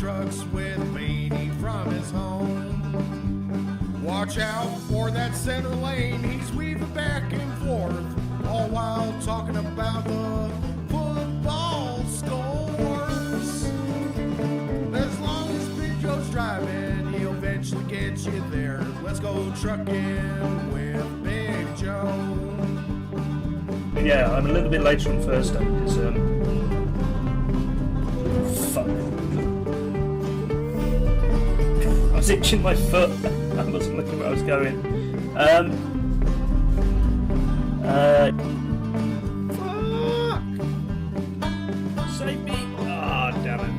trucks with Beanie from his home. Watch out for that center lane, he's weaving back and forth, all while talking about the football scores. As long as Big Joe's driving, he'll eventually get you there. Let's go trucking with Big Joe. Yeah, I'm a little bit later on Thursday because fuck. I was itching my foot. I wasn't looking where I was going. Fuck! Save me! Ah, damn it.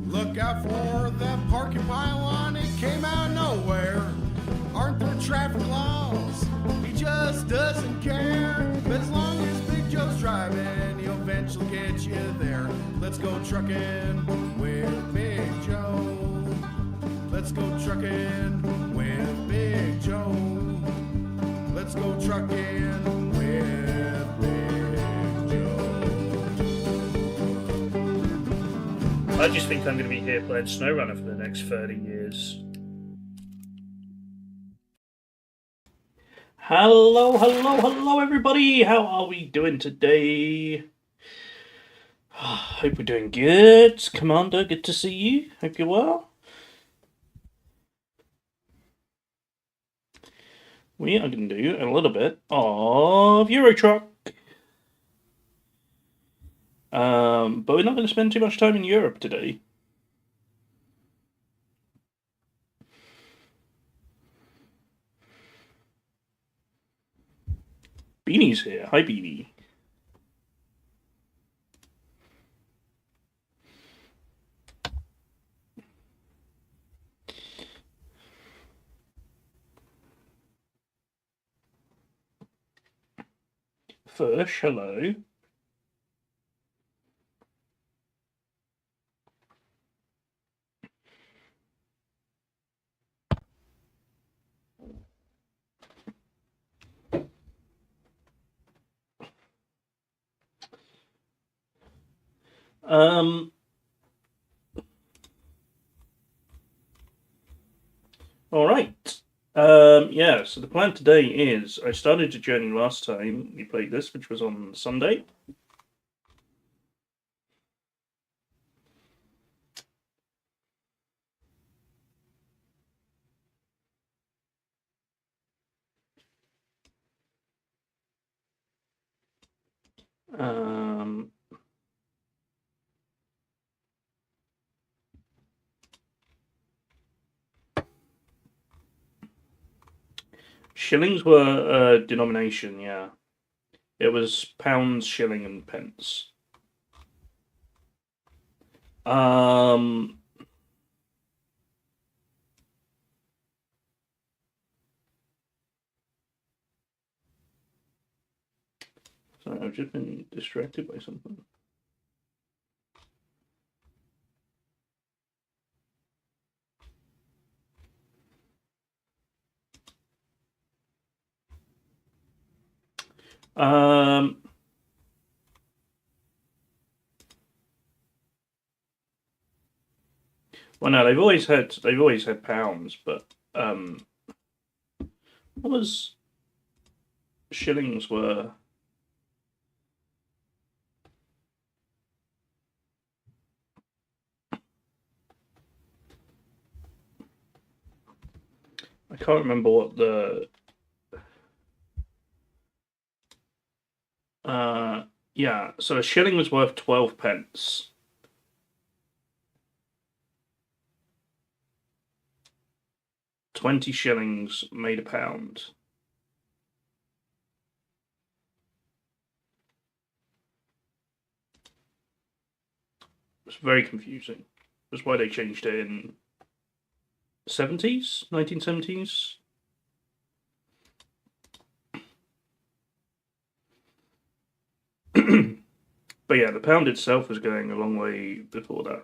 Look out for that parking pylon, it came out of nowhere. Aren't there traffic laws? He just doesn't care. But as long as Big Joe's driving, he'll eventually get you there. Let's go trucking with Big Joe. Let's go trucking with Big Joe. Let's go trucking with Big Joe. I just think I'm going to be here playing SnowRunner for the next 30 years. Hello everybody! How are we doing today? Hope we're doing good. Commander, good to see you. Hope you're well. We are going to do a little bit of Euro Truck. But we're not going to spend too much time in Europe today. Beanie's here. Hi, Beanie. Fish, hello. All right. Yeah, so the plan today is I started a journey last time we played this, which was on Sunday. Shillings were a denomination, yeah. It was pounds, shilling, and pence. Sorry, I've just been distracted by something. Well, no, they've always had pounds, but what was shillings were? I can't remember what the yeah, so a shilling was worth 12 pence. $20 shillings made a pound. It's very confusing. That's why they changed it in 70s, 1970s. But yeah, the pound itself was going a long way before that.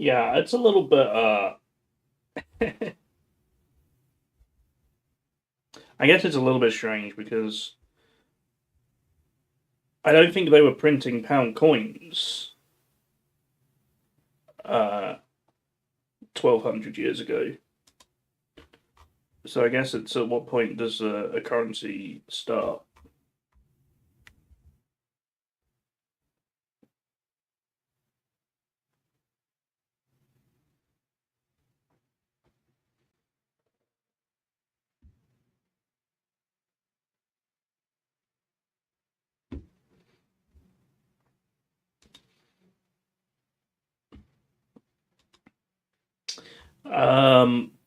Yeah, it's a little bit. I guess it's a little bit strange because I don't think they were printing pound coins 1200 years ago. So I guess it's at what point does a currency start?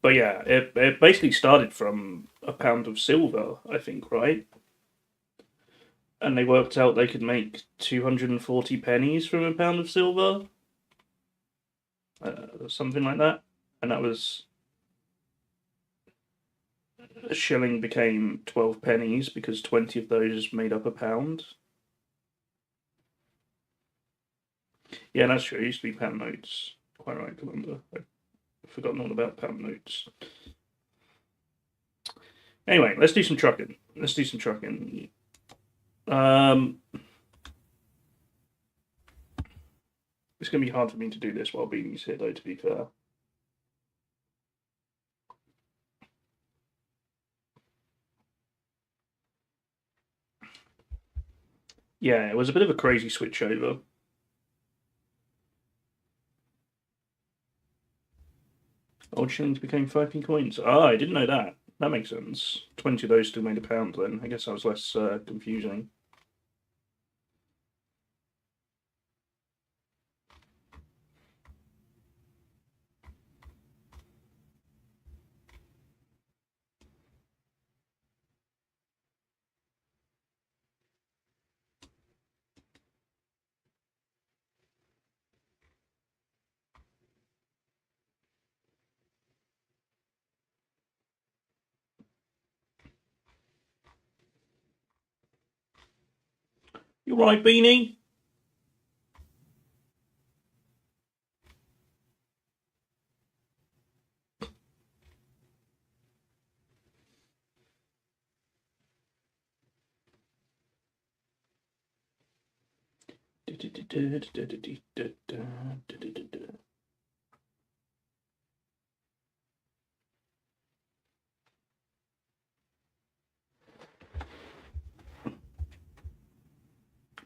But yeah, it basically started from a pound of silver, I think, right? And they worked out they could make 240 pennies from a pound of silver, something like that. And that was a shilling became 12 pennies because 20 of those made up a pound. Yeah, that's true. It used to be pound notes. Quite right, Columba. I've forgotten all about pound notes. Anyway, let's do some trucking. Let's do some trucking. It's going to be hard for me to do this while Beanie's here, though, to be fair. Yeah, it was a bit of a crazy switchover. Old shillings became 5p coins. Ah, I didn't know that. That makes sense. 20 of those still made a pound then. I guess that was less confusing. You right, Beanie?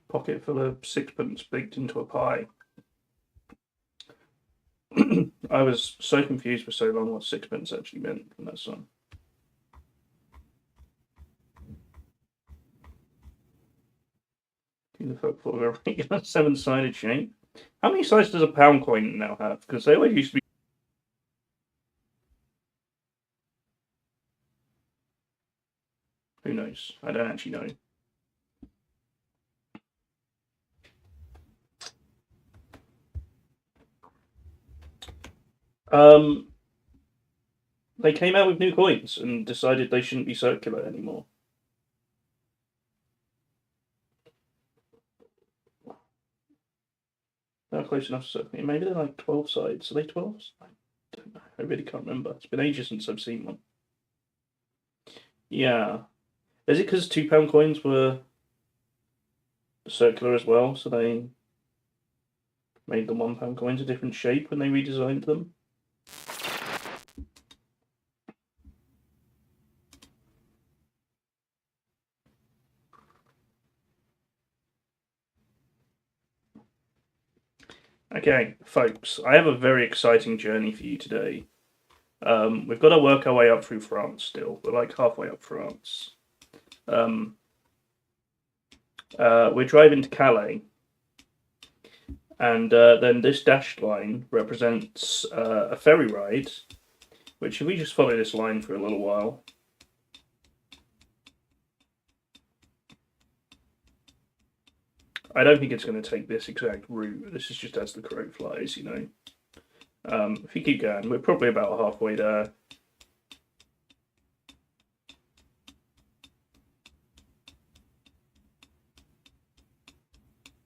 Pocket full of sixpence baked into a pie. I was so confused for so long what sixpence actually meant from that song. Who the fuck thought of a regular seven-sided shape? How many sides does a pound coin now have? Because they always used to be. Who knows? I don't actually know. They came out with new coins and decided they shouldn't be circular anymore. They're close enough to circular. Maybe they're like 12 sides. Are they 12s? I don't know. I really can't remember. It's been ages since I've seen one. Yeah. Is it because £2 coins were circular as well, so they made the £1 coins a different shape when they redesigned them? Okay, folks, I have a very exciting journey for you today. We've got to work our way up through France still. We're like halfway up France. We're driving to Calais, and then this dashed line represents a ferry ride, which if we just follow this line for a little while. I don't think it's going to take this exact route. This is just as the crow flies, you know. If you keep going, we're probably about halfway there.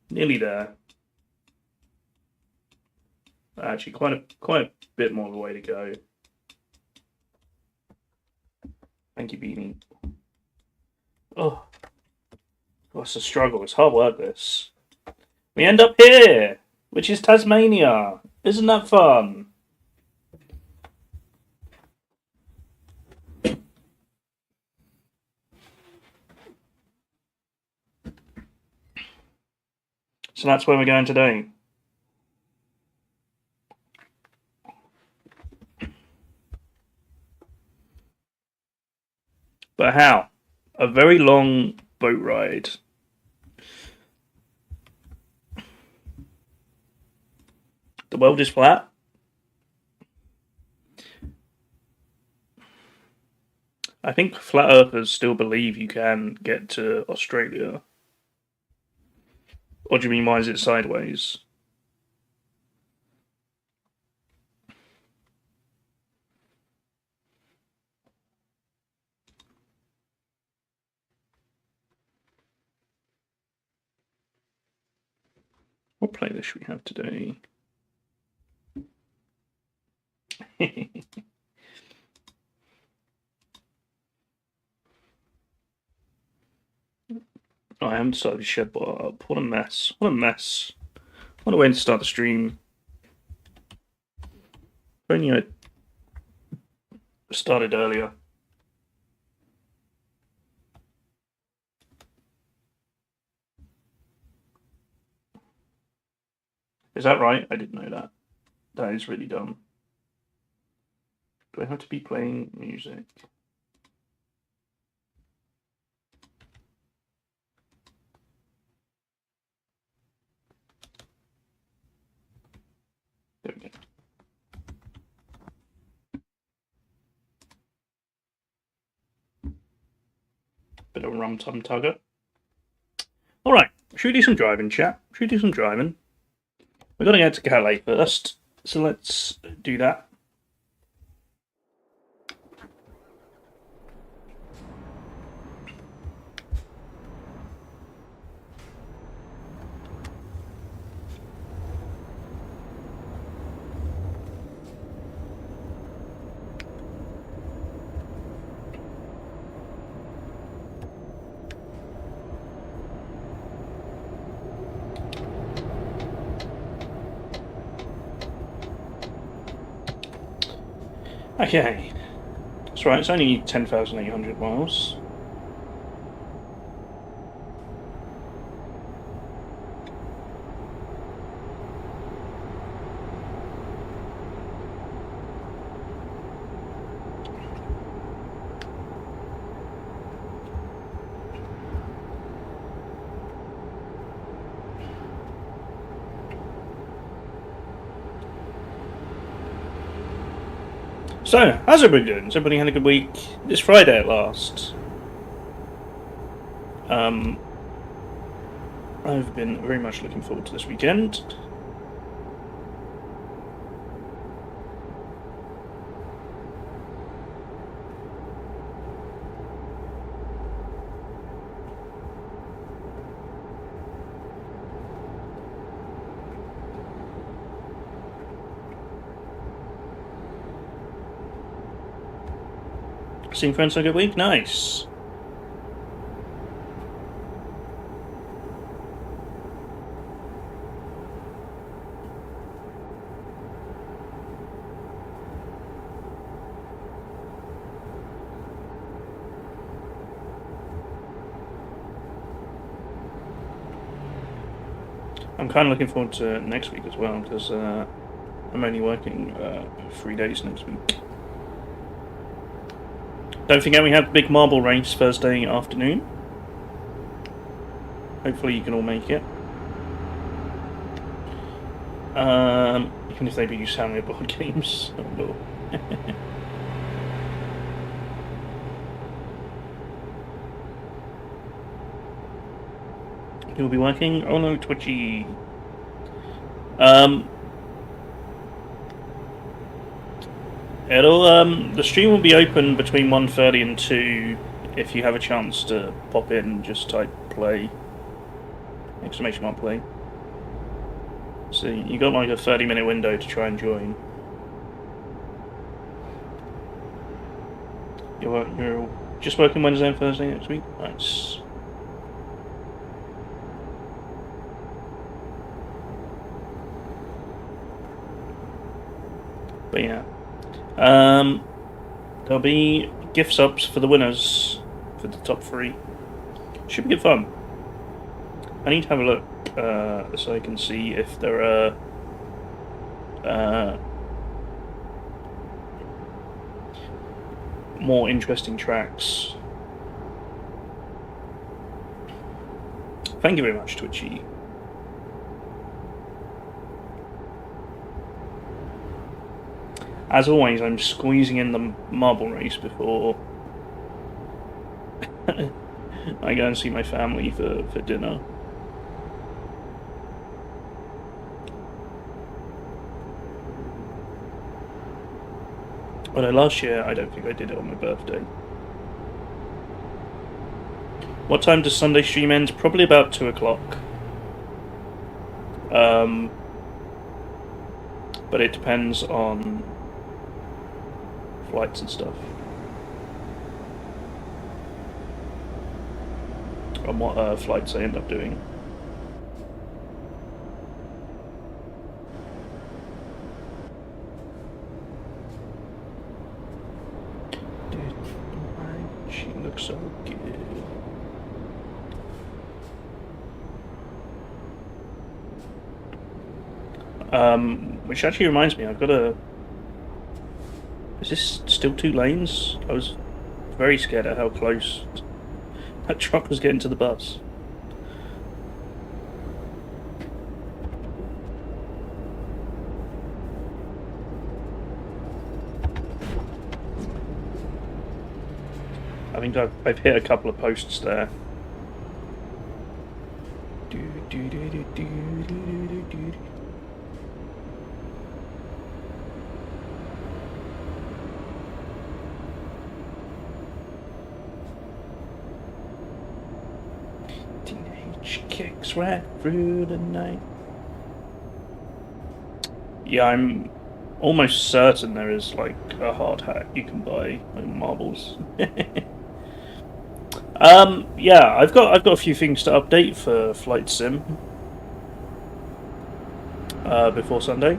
Nearly there. Actually, quite a bit more of a way to go. Thank you, Beanie. Oh, it's a struggle. It's hard work, this. We end up here, which is Tasmania. Isn't that fun? So that's where we're going today. But how? A very long boat ride. The world is flat. I think flat earthers still believe you can get to Australia. Or do you mean why is it sideways? What playlist should we have today? Oh, I haven't started the shed bar up. What a mess. What a mess. What a way to start the stream. If only I started earlier. Is that right? I didn't know that. That is really dumb. Do I have to be playing music? There we go. Bit of rum tum tugger. Alright, should we do some driving, chat? Should we do some driving? We're going to get to Calais first, so let's do that. Okay, that's right, it's only 10,800 miles. So, how's everybody doing? Has everybody had a good week? It's Friday at last. I've been very much looking forward to this weekend. Seeing friends for a good week? Nice. I'm kind of looking forward to next week as well, because I'm only working 3 days next week. Don't forget we have the big marble race Thursday afternoon. Hopefully you can all make it. Even if they be Samuel board games. Oh, no. You'll be working? Oh no, Twitchy. The stream will be open between 1:30 and 2. If you have a chance to pop in, just type play. ! Play. So you got like a 30-minute window to try and join. You're just working Wednesday and Thursday next week? Nice. But yeah. There'll be gift subs for the winners for the top 3. Should be good fun. I need to have a look so I can see if there are more interesting tracks. Thank you very much, Twitchy. As always, I'm squeezing in the marble race before I go and see my family for dinner. Although last year, I don't think I did it on my birthday. What time does Sunday stream end? Probably about 2 o'clock. But it depends on flights and stuff. On what flights I end up doing. She looks so good. Which actually reminds me, I've got a... Is this still 2 lanes? I was very scared at how close that truck was getting to the bus. I think I've hit a couple of posts there. Teenage kicks right through the night. Yeah, I'm almost certain there is like a hard hat you can buy, like marbles. Yeah, I've got a few things to update for Flight Sim before Sunday.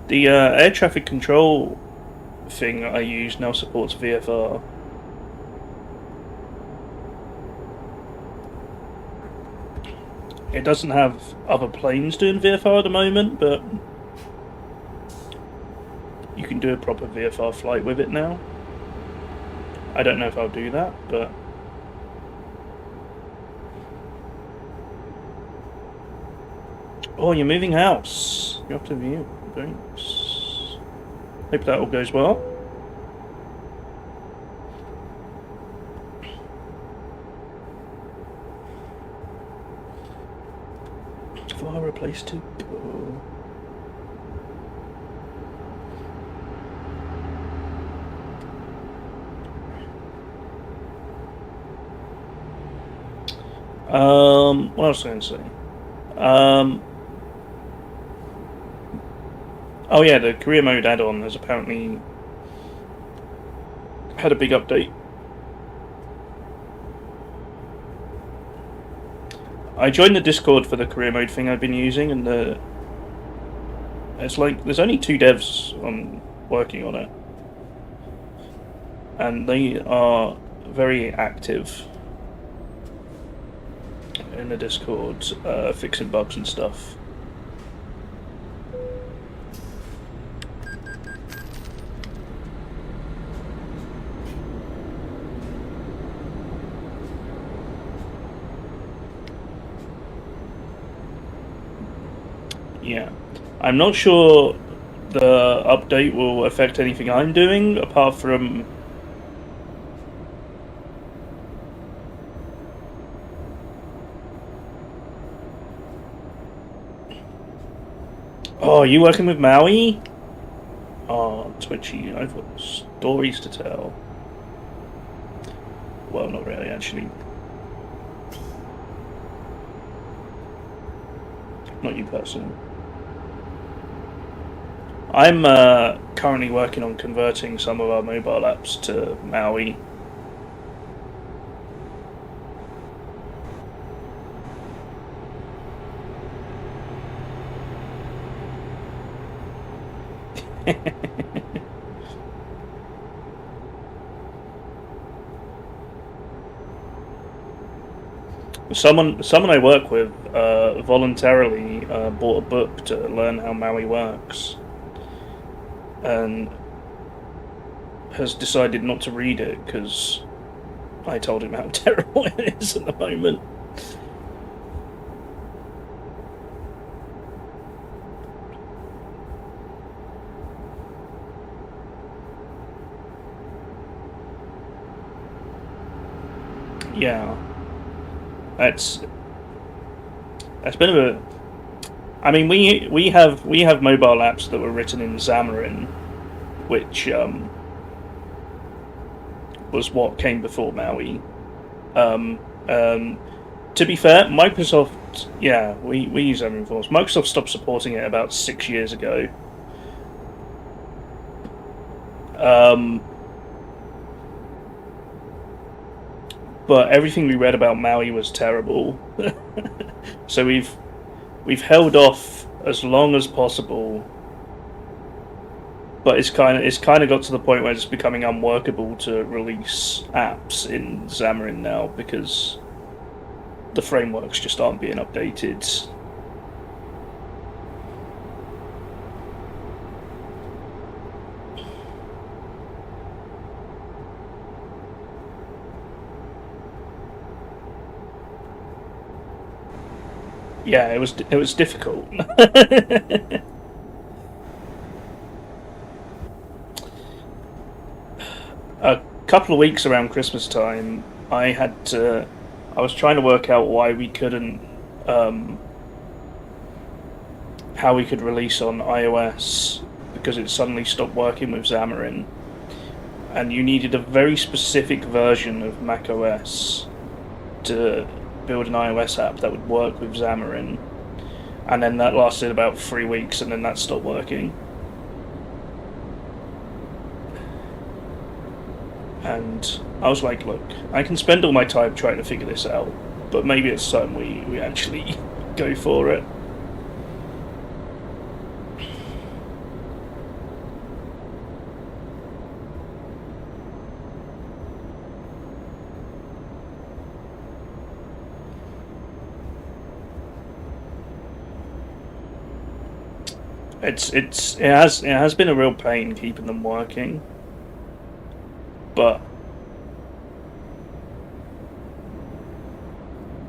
The air traffic control thing I use now supports VFR. It doesn't have other planes doing VFR at the moment, but you can do a proper VFR flight with it now. I don't know if I'll do that, but... Oh, you're moving house. You're off to view. Thanks. Hope that all goes well. Far a place to go. What else was I going to say? Oh yeah, the career mode add-on has apparently had a big update. I joined the Discord for the career mode thing I've been using, and it's like there's only 2 devs working on it, and they are very active in the Discord, fixing bugs and stuff. Yeah, I'm not sure the update will affect anything I'm doing, apart from... Oh, are you working with Maui? Oh, Twitchy, I've got stories to tell. Well, not really, actually. not you personally. I'm currently working on converting some of our mobile apps to Maui. Someone I work with voluntarily bought a book to learn how Maui works, and has decided not to read it because I told him how terrible it is at the moment. Yeah, that's been a bit. I mean, we have mobile apps that were written in Xamarin, which was what came before Maui. Um, um, to be fair, Microsoft, yeah, we use Xamarin Force. Microsoft stopped supporting it about 6 years ago. Um, but everything we read about Maui was terrible. So we've held off as long as possible. But it's kind of got to the point where it's becoming unworkable to release apps in Xamarin now because the frameworks just aren't being updated. Yeah, it was difficult. A couple of weeks around Christmas time, I was trying to work out why we couldn't, um, how we could release on iOS because it suddenly stopped working with Xamarin, and you needed a very specific version of macOS to build an iOS app that would work with Xamarin, and then that lasted about 3 weeks, and then that stopped working. And I was like, look, I can spend all my time trying to figure this out, but maybe it's time we actually go for it. It has been a real pain keeping them working, but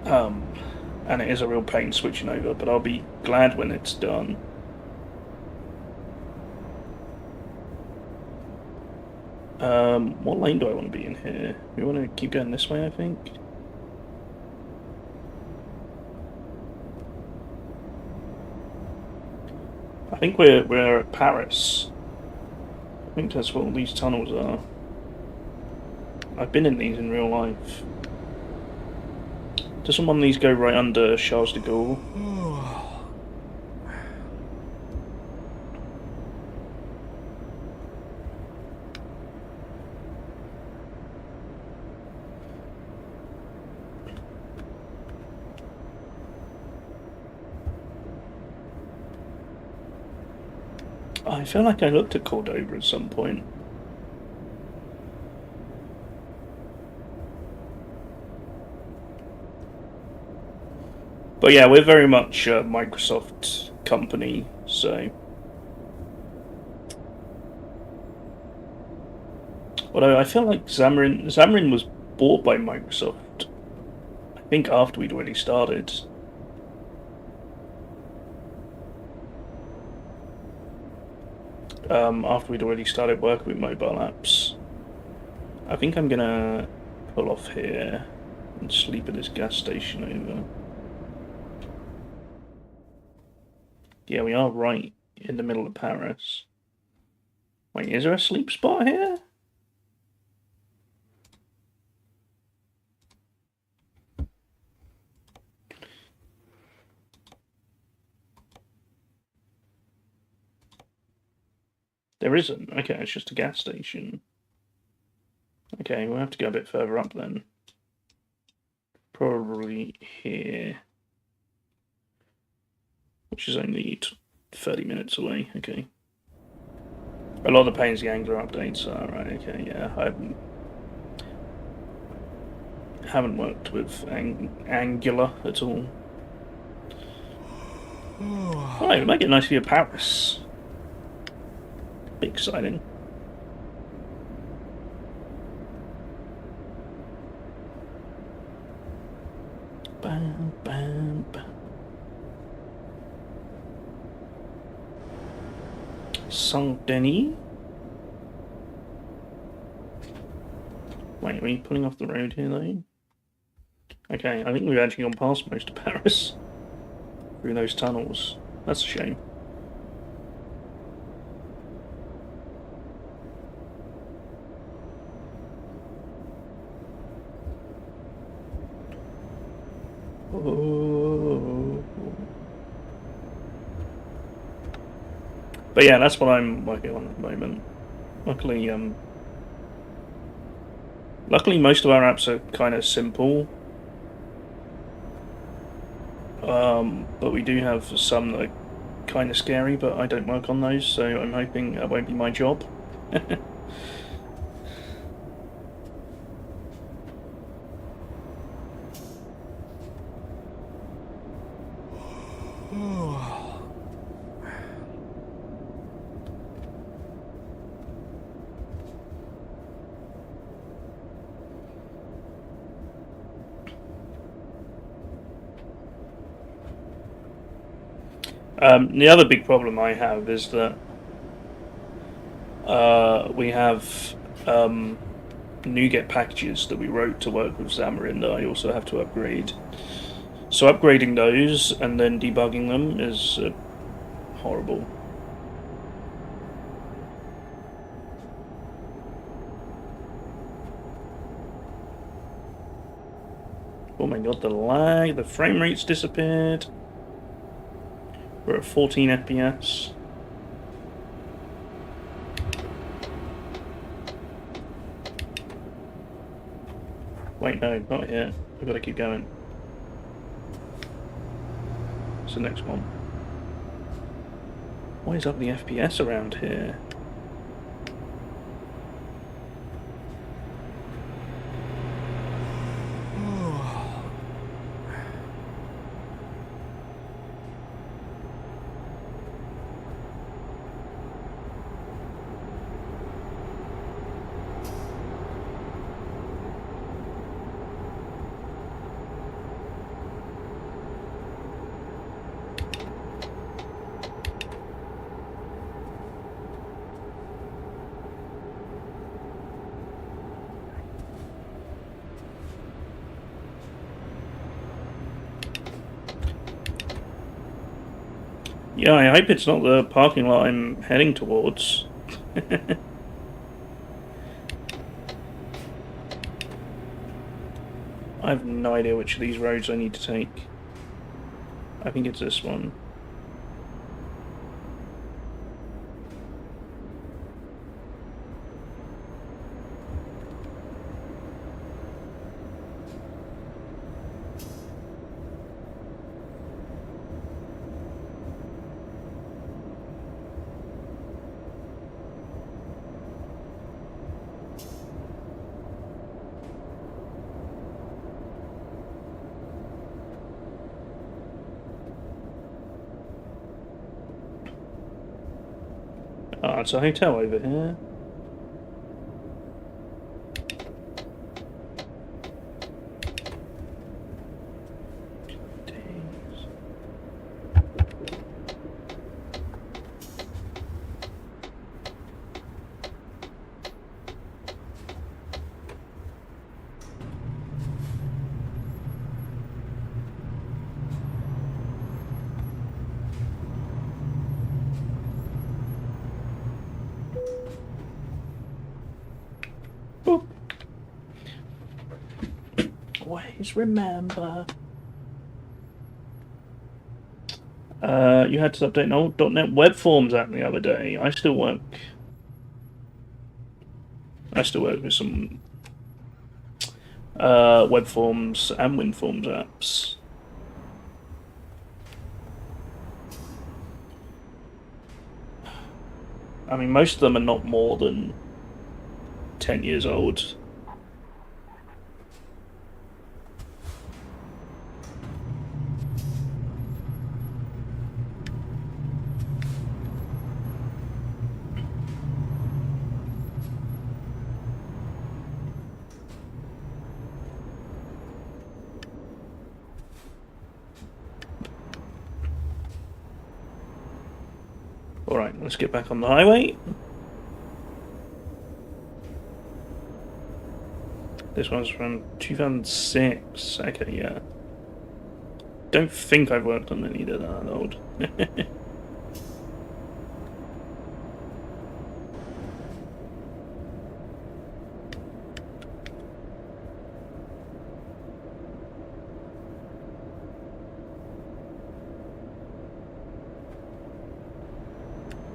um, and it is a real pain switching over. But I'll be glad when it's done. What lane do I want to be in here? We want to keep going this way, I think. I think we're at Paris. I think that's what all these tunnels are. I've been in these in real life. Doesn't one of these go right under Charles de Gaulle? I feel like I looked at Cordova at some point. But yeah, we're very much a Microsoft company, so. Although I feel like Xamarin was bought by Microsoft, I think after we'd already started. After we'd already started working with mobile apps. I think I'm gonna pull off here and sleep at this gas station over. Yeah, we are right in the middle of Paris. Wait, is there a sleep spot here? There isn't. Okay, it's just a gas station. Okay, we'll have to go a bit further up then. Probably here. Which is only 30 minutes away. Okay. A lot of the Pains the Angler updates are right. Okay, yeah. I haven't worked with Angular at all. Oh, it might get a nice view of Paris. Be exciting. Bam, bam, bam. Saint-Denis? Wait, are we pulling off the road here, though? Okay, I think we've actually gone past most of Paris. Through those tunnels. That's a shame. Oh. But yeah, that's what I'm working on at the moment. Luckily, most of our apps are kind of simple. But we do have some that are kind of scary, but I don't work on those, so I'm hoping that won't be my job. The other big problem I have is that we have NuGet packages that we wrote to work with Xamarin that I also have to upgrade. So upgrading those and then debugging them is horrible. Oh my god, the lag, the frame rate's disappeared. We're at 14 FPS. Wait, no, not yet. I've got to keep going. What's the next one? What is up the FPS around here? Yeah, I hope it's not the parking lot I'm heading towards. I have no idea which of these roads I need to take. I think it's this one. Ah, it's a hotel over here. Always remember. You had to update an old .NET web forms app the other day. I still work I still work with some web forms and WinForms apps. I mean, most of them are not more than 10 years old. Alright, let's get back on the highway. This one's from 2006. Okay, yeah. Don't think I've worked on any that are old.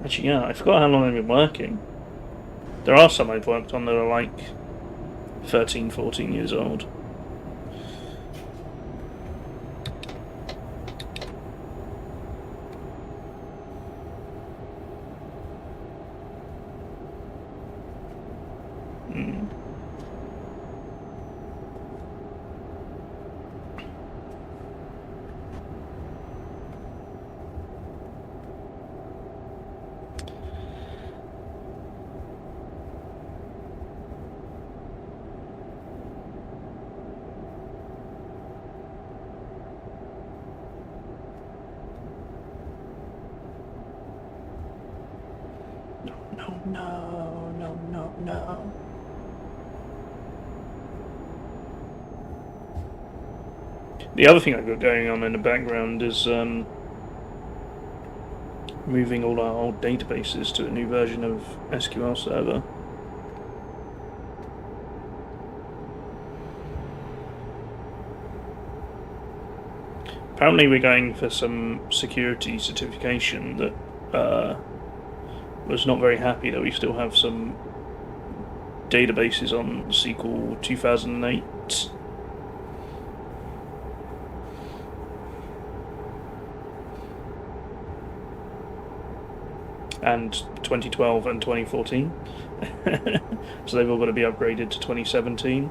Actually, yeah, I forgot how long I've been working. There are some I've worked on that are like 13, 14 years old. No. The other thing I've got going on in the background is moving all our old databases to a new version of SQL Server. Apparently we're going for some security certification that was not very happy that we still have some databases on SQL 2008. And 2012 and 2014. So they've all got to be upgraded to 2017.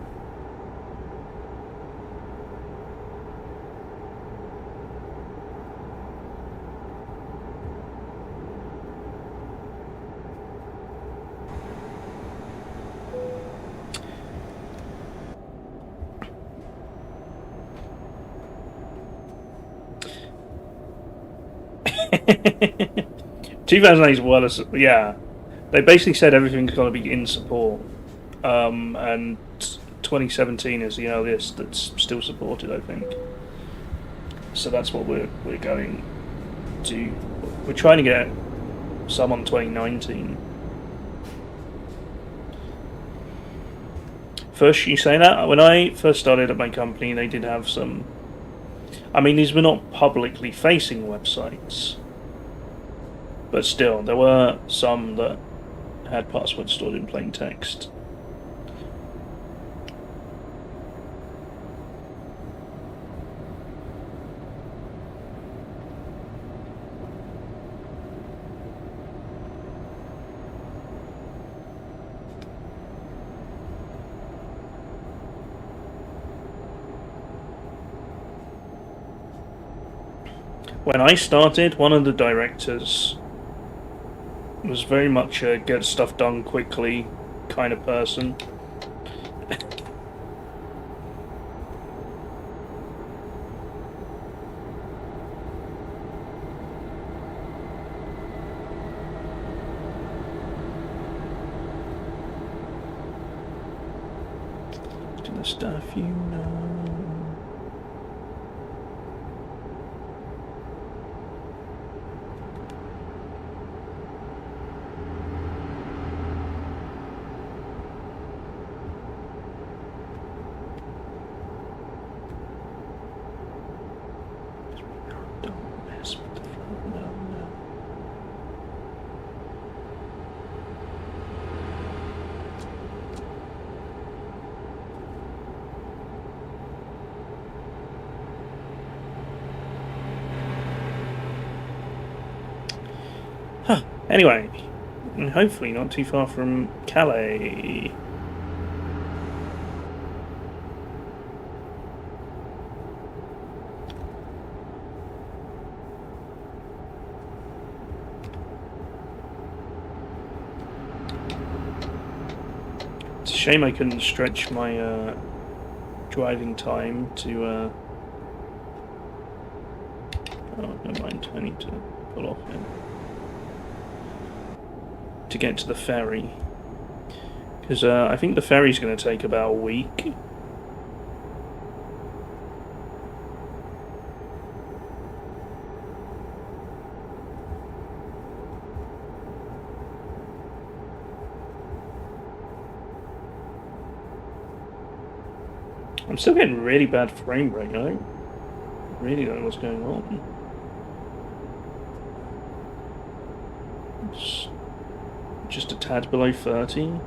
$2,008 is wireless. Yeah, they basically said everything's going to be in support, and 2017 is the earliest that's still supported, I think. So that's what we're going to. We're trying to get some on 2019. First, you say that when I first started at my company, they did have some. I mean, these were not publicly facing websites, but still, there were some that had passwords stored in plain text. When I started, one of the directors was very much a get stuff done quickly kind of person. To the stuff you know. Anyway, and hopefully not too far from Calais. It's a shame I couldn't stretch my driving time to oh, never mind, I need to pull off here to get to the ferry, because I think the ferry's going to take about a week. I'm still getting really bad frame rate. I don't really know what's going on. It's just a tad below 30.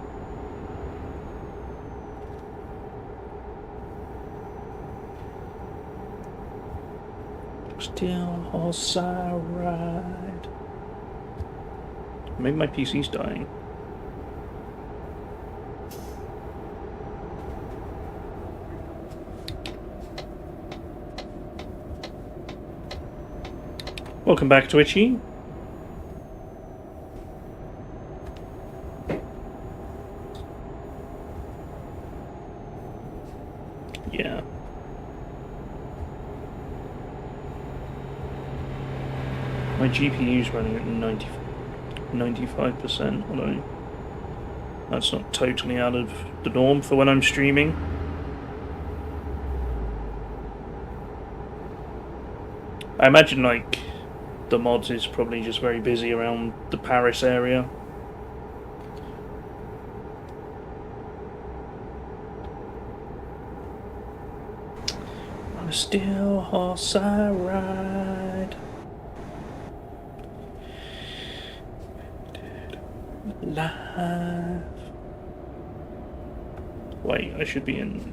Still horse I ride. Maybe my PC's dying. Welcome back, Twitchy. Yeah. My GPU's running at 95%, although that's not totally out of the norm for when I'm streaming. I imagine, like, the mods is probably just very busy around the Paris area. On a still horse I ride. Live. Wait, I should be in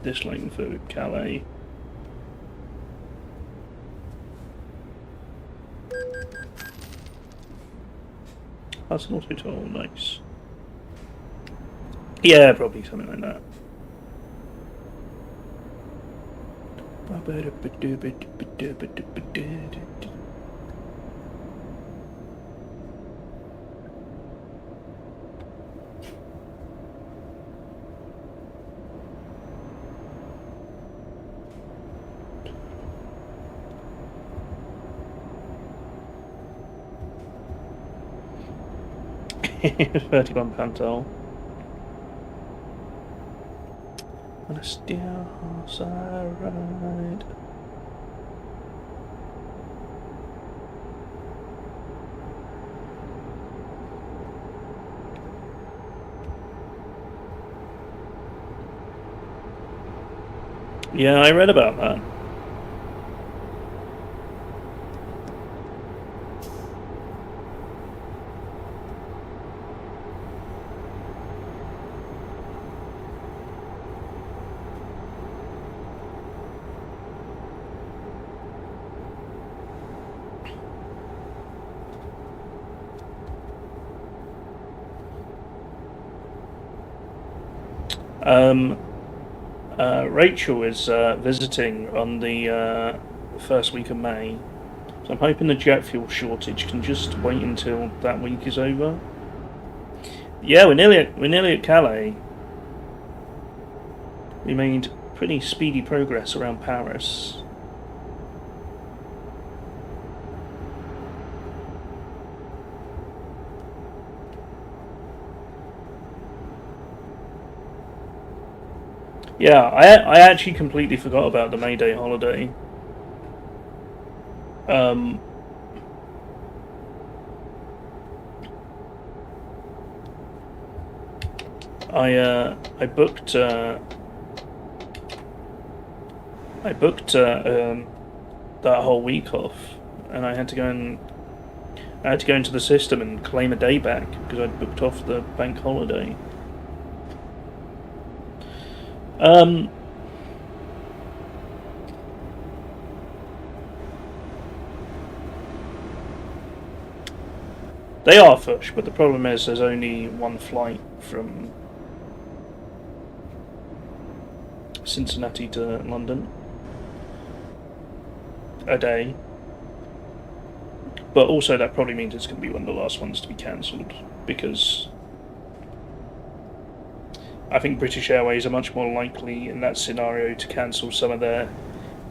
this lane for Calais. That's an auto toll, nice. Yeah, probably something like that. £31 toll. On a steel horse I ride. Yeah, I read about that. Rachel is visiting on the first week of May, so I'm hoping the jet fuel shortage can just wait until that week is over. Yeah, we're nearly at Calais. We made pretty speedy progress around Paris. Yeah, I actually completely forgot about the May Day holiday. I booked that whole week off, and I had to go into the system and claim a day back because I'd booked off the bank holiday. They are fush, but the problem is there's only one flight from Cincinnati to London a day. But also that probably means it's going to be one of the last ones to be cancelled, because I think British Airways are much more likely in that scenario to cancel some of their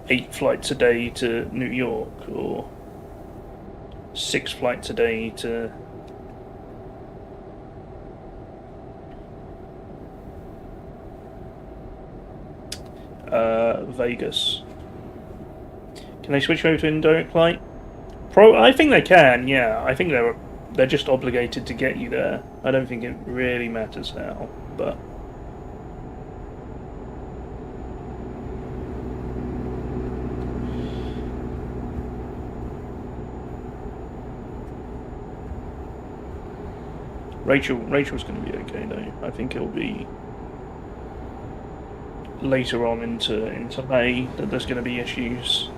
8 flights a day to New York, or 6 flights a day to Vegas. Can they switch over to indirect flight? I think they can. Yeah, I think they're just obligated to get you there. I don't think it really matters how, but. Rachel's going to be okay though. I think it'll be later on into May that there's going to be issues.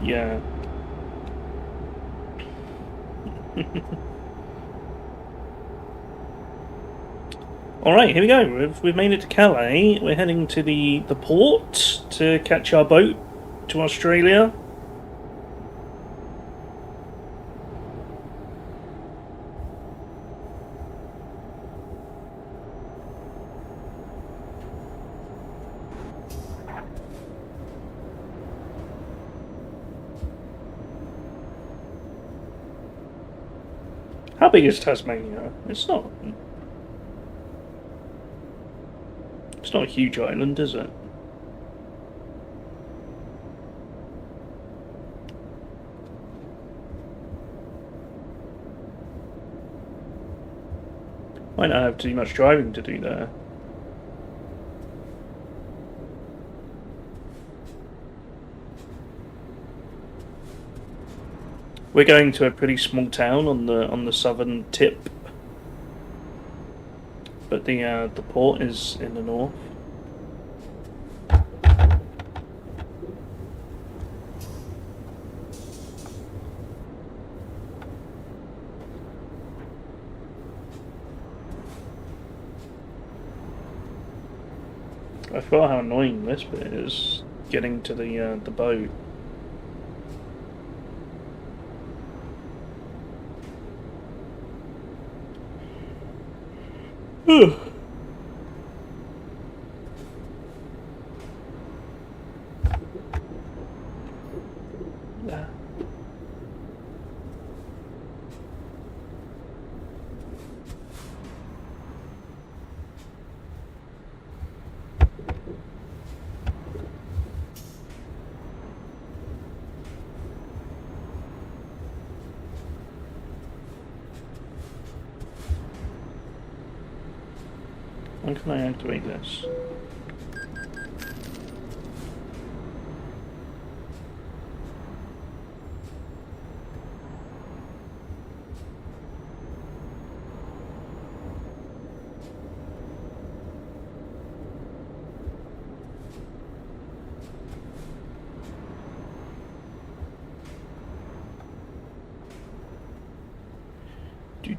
Yeah. Alright, here we go. We've made it to Calais. We're heading to the port to catch our boat to Australia. How big is Tasmania? It's not a huge island, is it? Might not have too much driving to do there. We're going to a pretty small town on the southern tip, but the port is in the north. I forgot how annoying this bit is, getting to the boat. When can I activate this?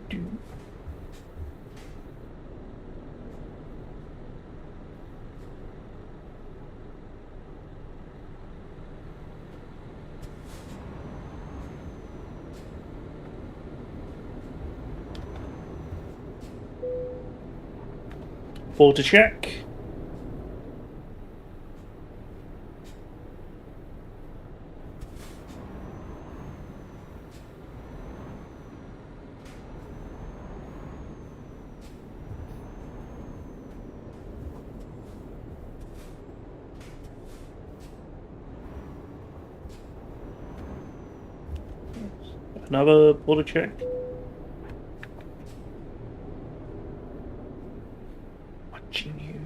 Do. Border check. Another border check. Watching you.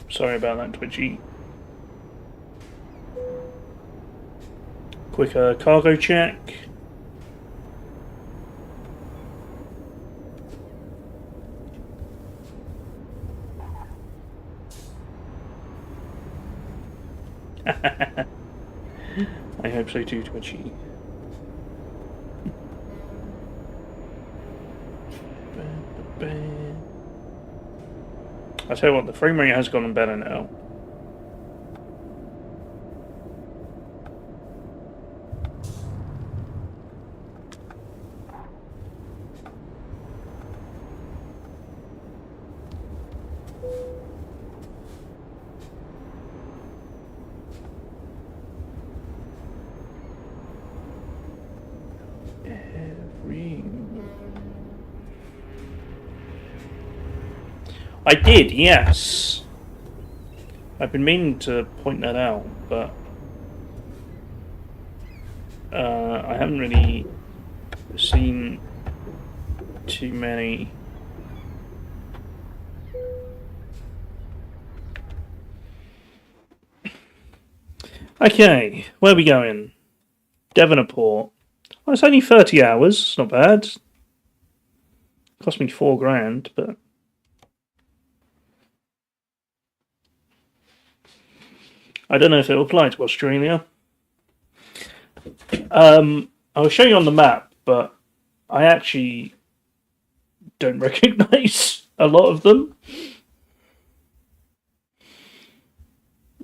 Sorry about that, Twitchy. Quick cargo check. I hope so too, Twitchy. I tell you what, the frame rate has gotten better now. I did, yes. I've been meaning to point that out, but I haven't really seen too many. Okay, where are we going? Devonport. Oh, it's only 30 hours. It's not bad. Cost me $4,000, but I don't know if it will apply to Australia. I'll show you on the map, but I actually don't recognise a lot of them.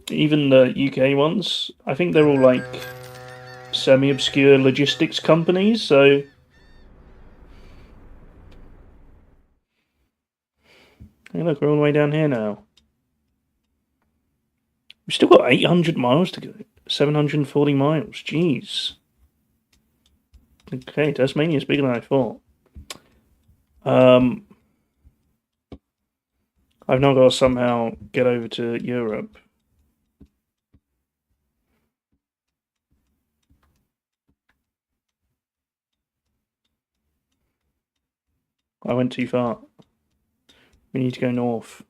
Even the UK ones. I think they're all like semi-obscure logistics companies, so... Hey look, we're all the way down here now. We've still got 800 miles to go. 740 miles, jeez. Okay, Tasmania's bigger than I thought. I've now got to somehow get over to Europe. I went too far. We need to go north.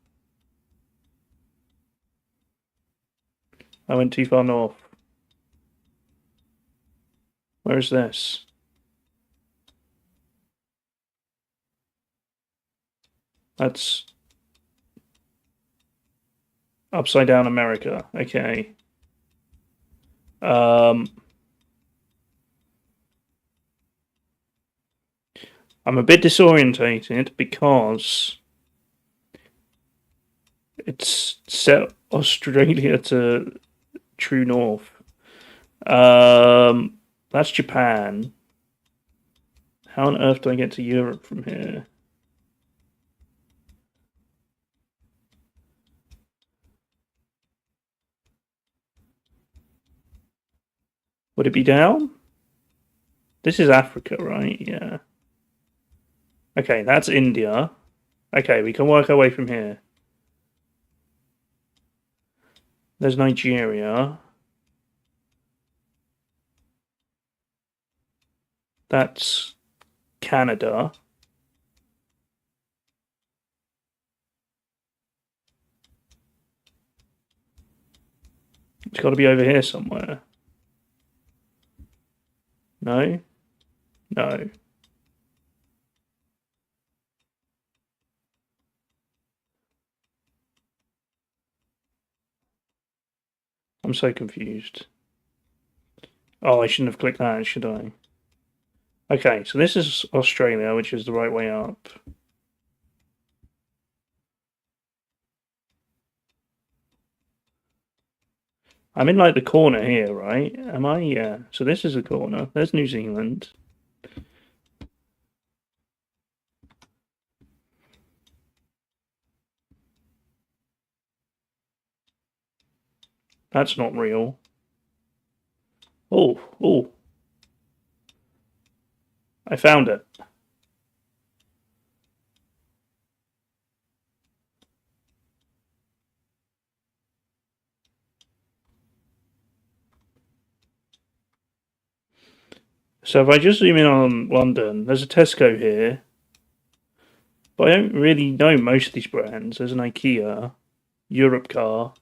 I went too far north. Where is this? That's upside down America. Okay. I'm a bit disorientated because it's set Australia to true north. That's Japan. How on earth do I get to Europe from here? Would it be down? This is Africa, right? Yeah. Okay, that's India. Okay, we can work our way from here. There's Nigeria. That's Canada. It's got to be over here somewhere. No? No. I'm so confused. Oh, I shouldn't have clicked that, should I? Okay, so this is Australia, which is the right way up. I'm in like the corner here, right? Am I? Yeah. So this is a corner. There's New Zealand. That's not real. Oh, oh. I found it. So if I just zoom in on London, there's a Tesco here. But I don't really know most of these brands. There's an IKEA, Europe Car.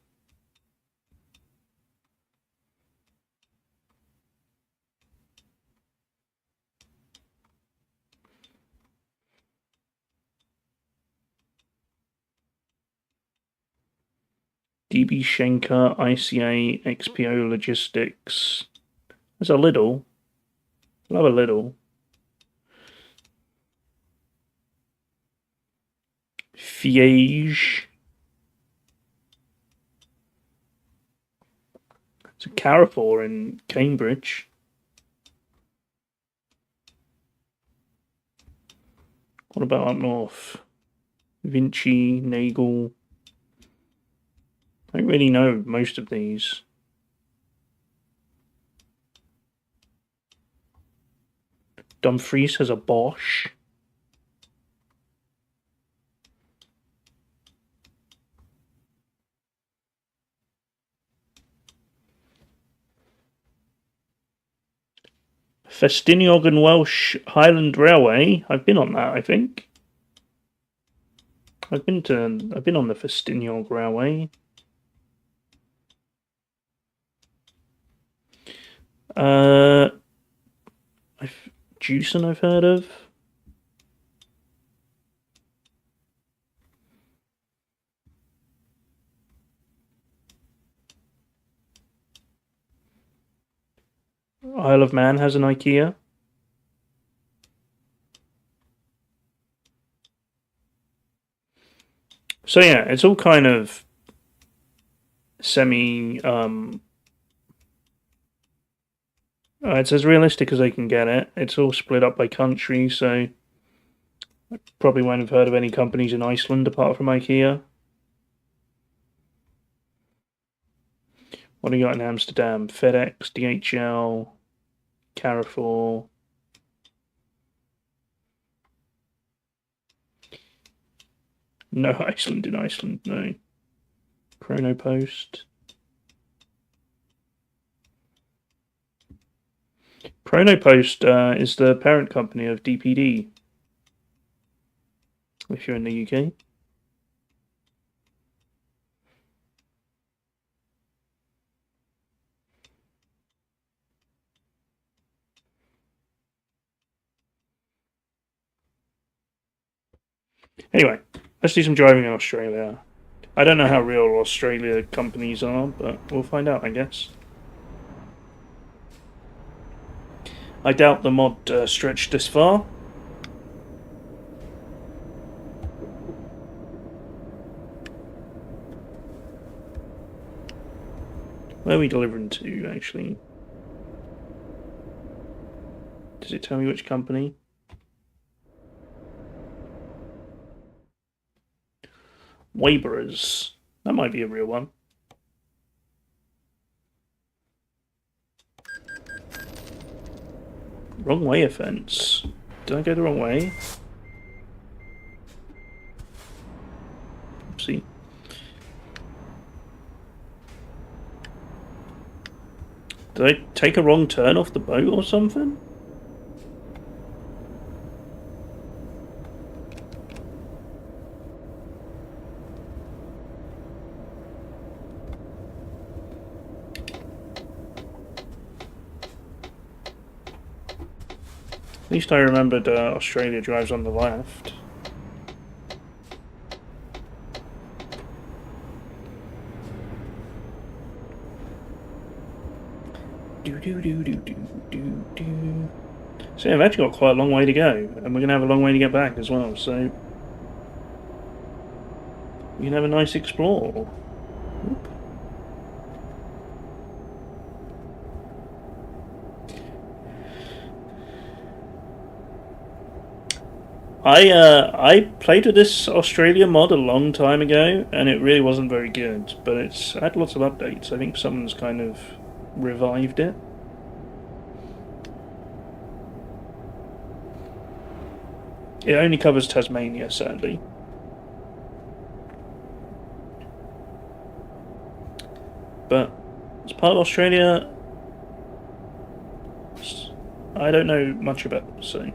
DB Schenker, ICA, XPO Logistics. There's a Lidl. Love a Lidl. Fiege. It's a Carrefour in Cambridge. What about up north? Vinci, Nagel. I don't really know most of these. Dumfries has a Bosch. Festiniog and Welsh Highland Railway. I've been on that, I think. I've been on the Festiniog Railway. Jewson I've heard of. Isle of Man has an IKEA. So yeah, it's all kind of semi it's as realistic as they can get it. It's all split up by country, so I probably won't have heard of any companies in Iceland apart from IKEA. What do you got in Amsterdam? FedEx, DHL, Carrefour. No Iceland in Iceland, no. Chronopost. Chronopost is the parent company of DPD, if you're in the UK. Anyway, let's do some driving in Australia. I don't know how real Australia companies are, but we'll find out, I guess. I doubt the mod stretched this far. Where are we delivering to, actually? Does it tell me which company? Waberers. That might be a real one. Wrong way offense. Did I go the wrong way? Oopsie. Did I take a wrong turn off the boat or something? At least I remembered Australia drives on the left. So yeah, I've actually got quite a long way to go, and we're going to have a long way to get back as well, so we can have a nice explore. Oop. I played with this Australia mod a long time ago, and it really wasn't very good, but it's had lots of updates. I think someone's kind of revived it. It only covers Tasmania, sadly. But as part of Australia, I don't know much about them, so.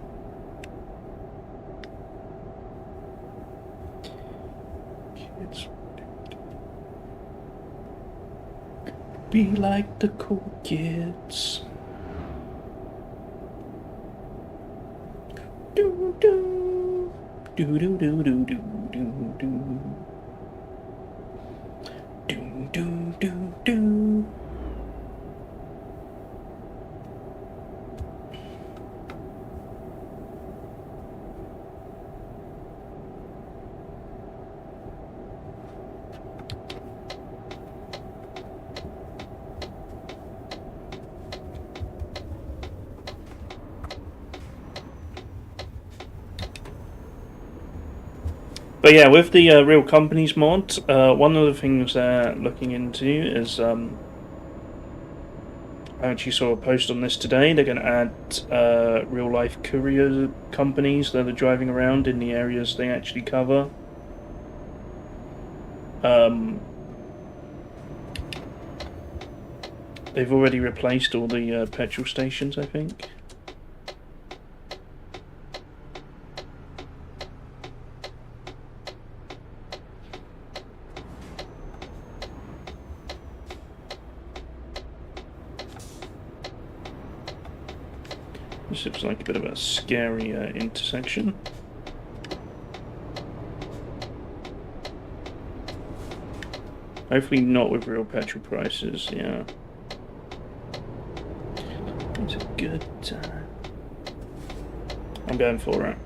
Kids. Be like the cool kids. Do do do do do do do do do do do do do. But yeah, with the Real Companies mod, one of the things they're looking into is I actually saw a post on this today. They're going to add real life courier companies that are driving around in the areas they actually cover. They've already replaced all the petrol stations, I think. This looks like a bit of a scary intersection. Hopefully not with real petrol prices, yeah. It's a good time. I'm going for it.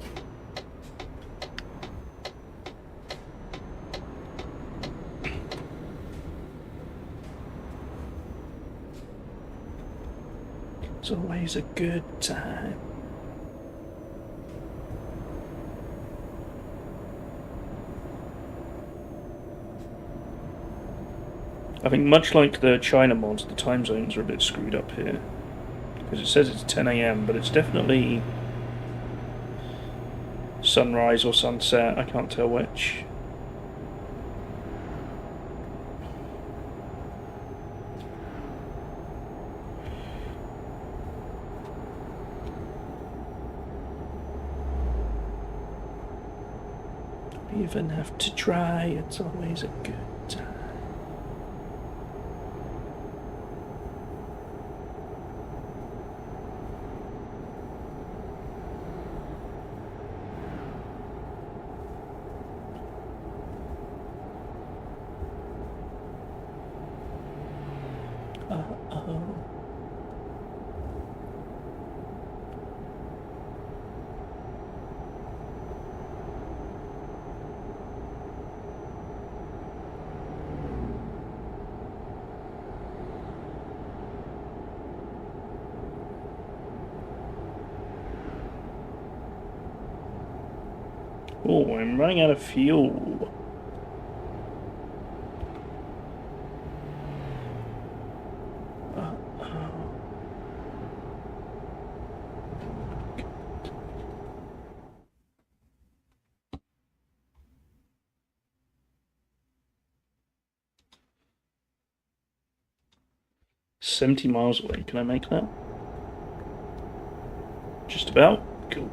It's always a good time. I think much like the China mods, the time zones are a bit screwed up here. Because it says it's 10 AM, but it's definitely sunrise or sunset, I can't tell which. Even have to try, it's always a good time. Uh-oh. Oh, I'm running out of fuel. Uh-oh. 70 miles away, can I make that? Just about? Cool.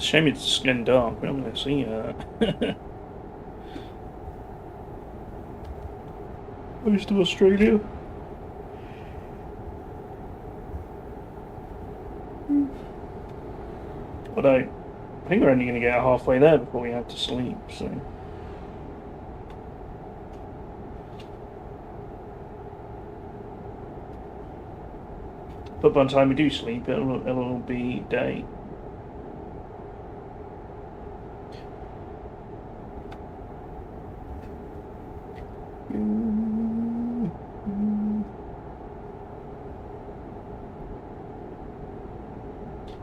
shame it's getting dark. We're not going to see most of Australia. Although, I think we're only going to get halfway there before we have to sleep, so... But by the time we do sleep, it'll be day.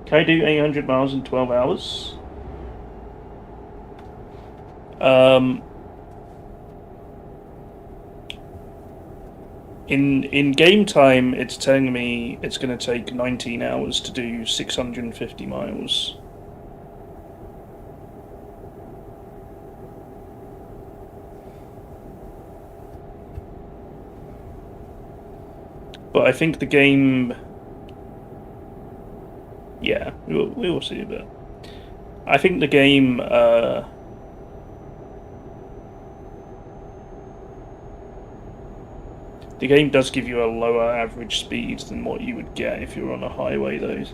Can I do 800 miles in 12 hours? In game time, it's telling me it's going to take 19 hours to do 650 miles. But I think the game... Yeah, we will see a bit. I think the game... The game does give you a lower average speed than what you would get if you were on a highway, though.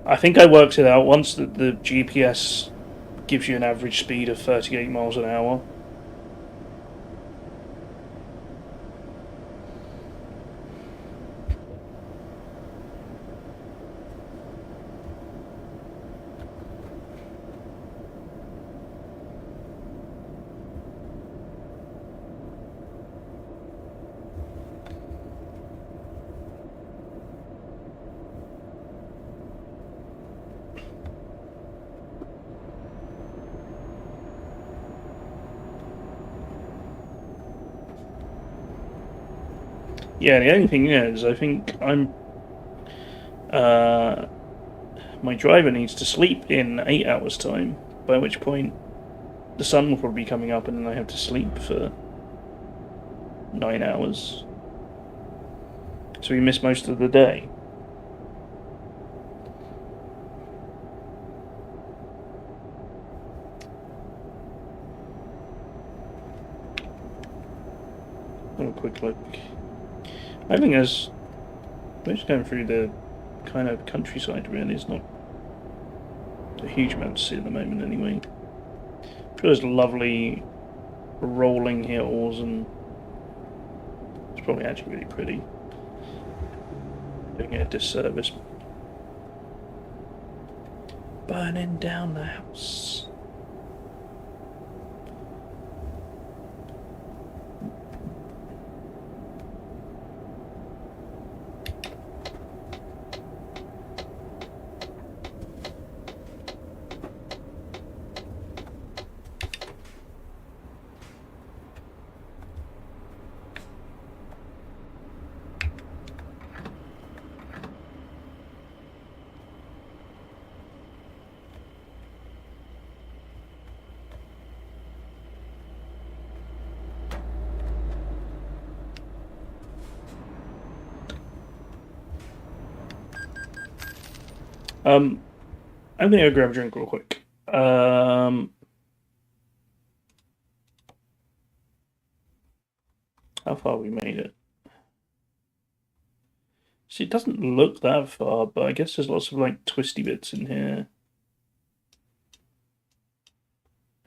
I think I worked it out once that the GPS gives you an average speed of 38 miles an hour. Yeah, the only thing is, I think I'm... my driver needs to sleep in 8 hours' time, by which point the sun will probably be coming up and then I have to sleep for 9 hours. So we miss most of the day. Have a quick look. I think we're just going through the kind of countryside, really. It's not a huge amount to see at the moment, anyway. There's lovely rolling hills, and it's probably actually really pretty. Doing it a disservice. Burning down the house. I'm gonna go grab a drink real quick. How far we made it? See, it doesn't look that far, but I guess there's lots of like twisty bits in here.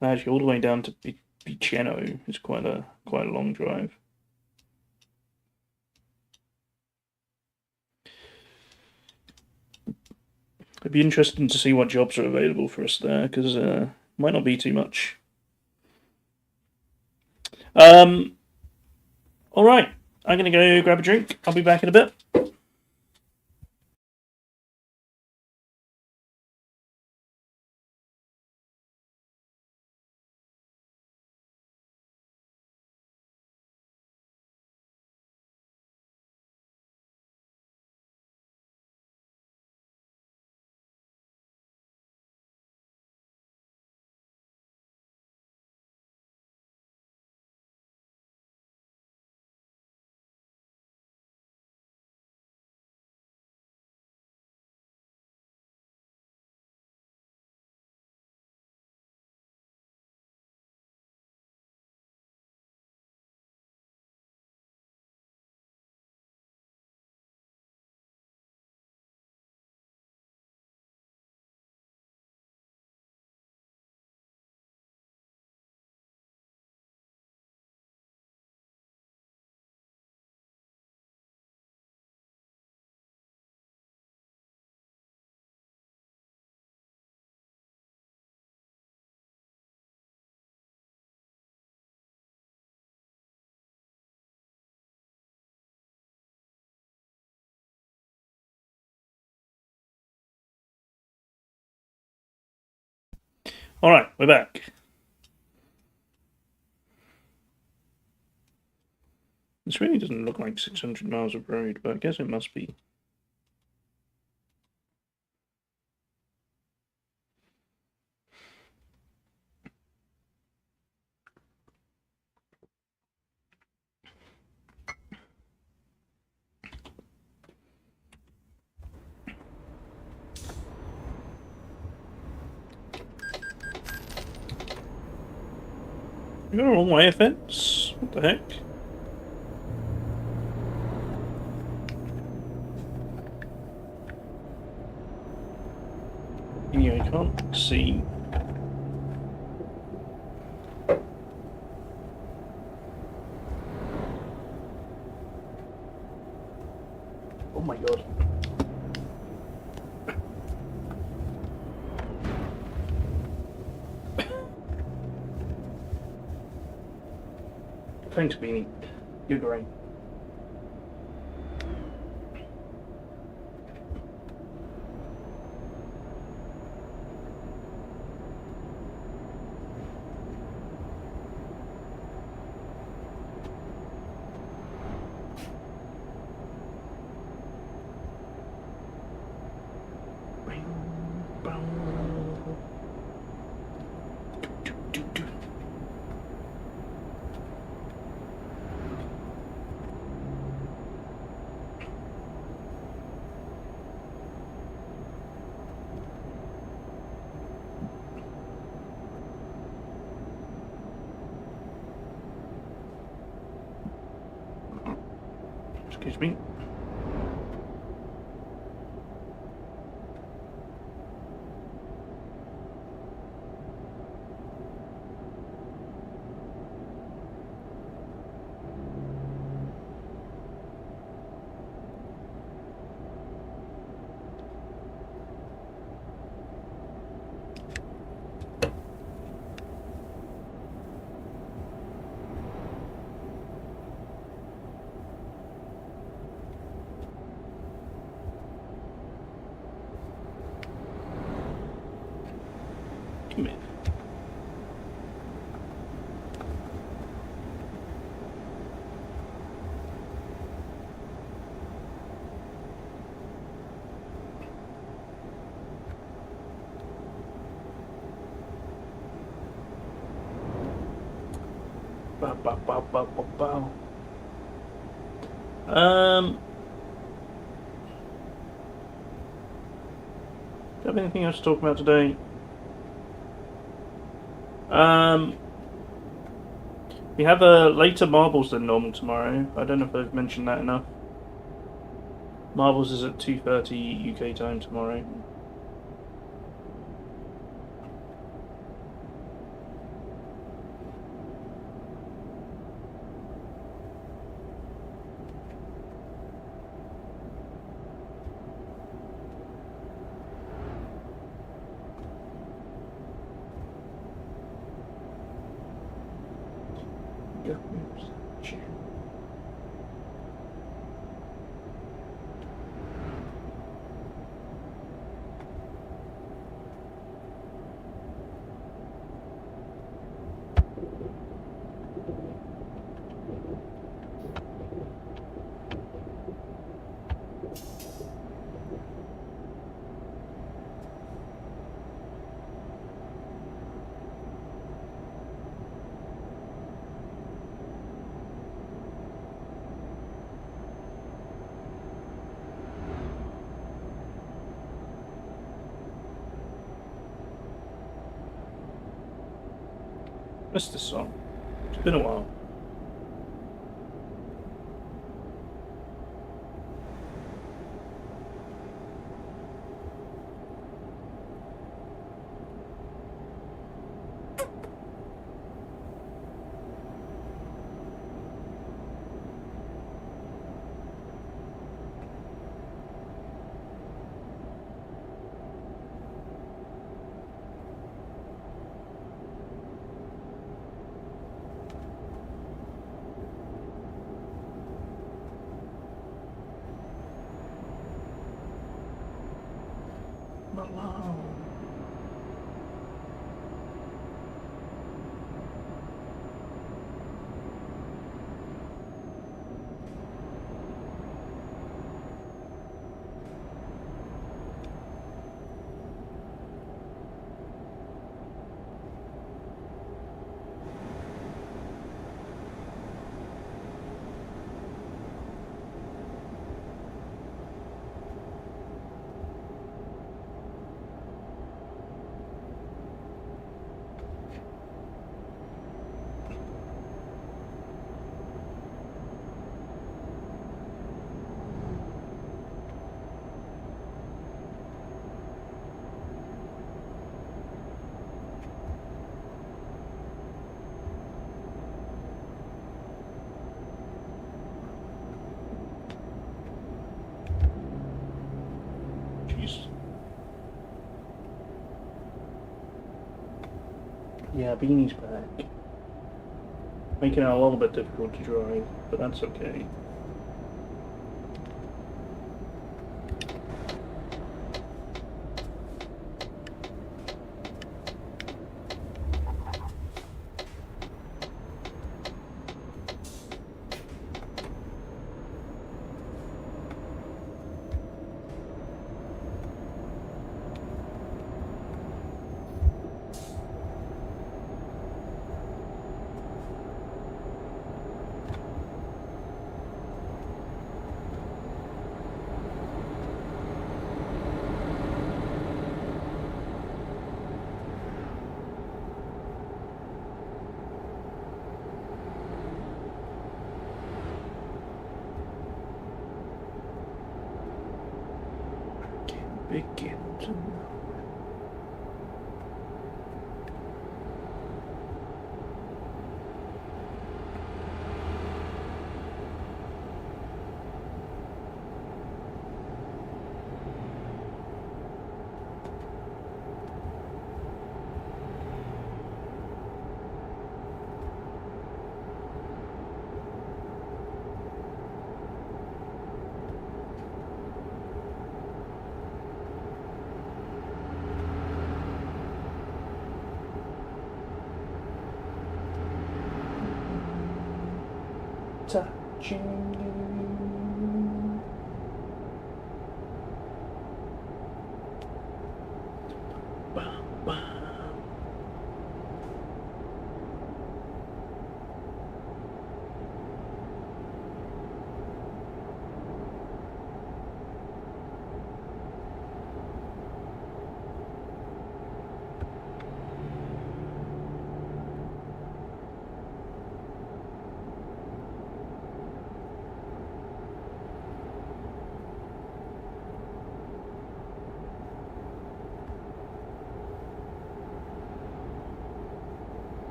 And actually, all the way down to Piceno is quite a long drive. It'd be interesting to see what jobs are available for us there, because might not be too much. All right, I'm gonna go grab a drink. I'll be back in a bit. Alright, we're back. This really doesn't look like 600 miles of road, but I guess it must be. You got a long way of fence? What the heck? Yeah, I can't see. Oh my god. Thanks, Beanie. You're great. Excuse me. Come in. Bow, bow, bow, bow, bow, bow. Do you have anything else to talk about today? We have a later marbles than normal tomorrow. I don't know if I've mentioned that enough. Marbles is at 2:30 UK time tomorrow. Missed this song. It's been a while. Yeah, Beanie's back. Making it a little bit difficult to drive, but that's okay. Begin to know. Touching you. Bam, bam.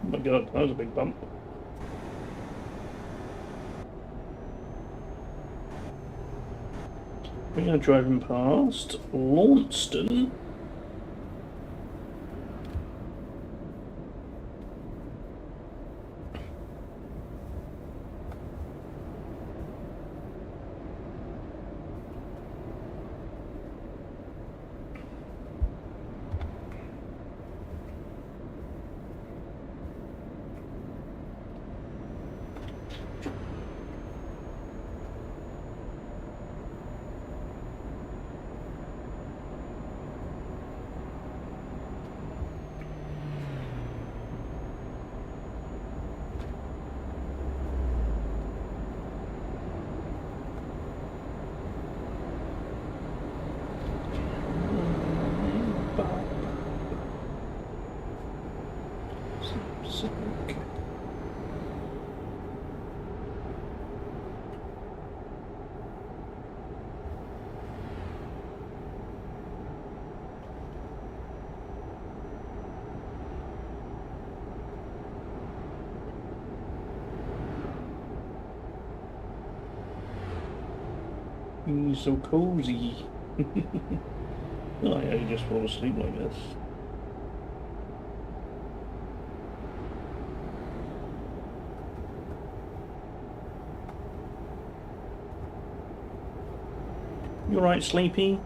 Oh my god, that was a big bump. We are driving past Launceston. He's so cozy. Oh yeah, you just fall asleep like this. You alright, Sleepy?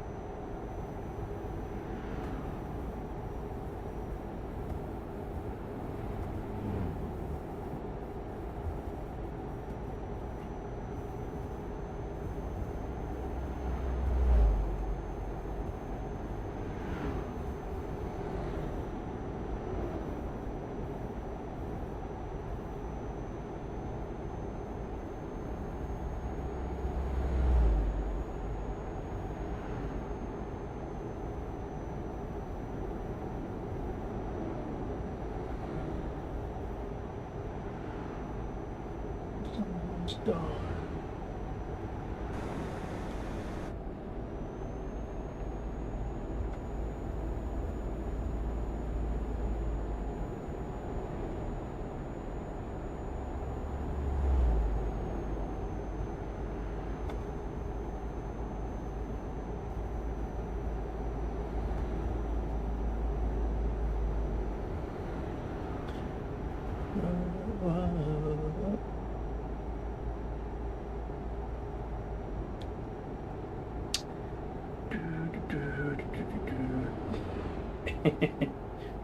Star.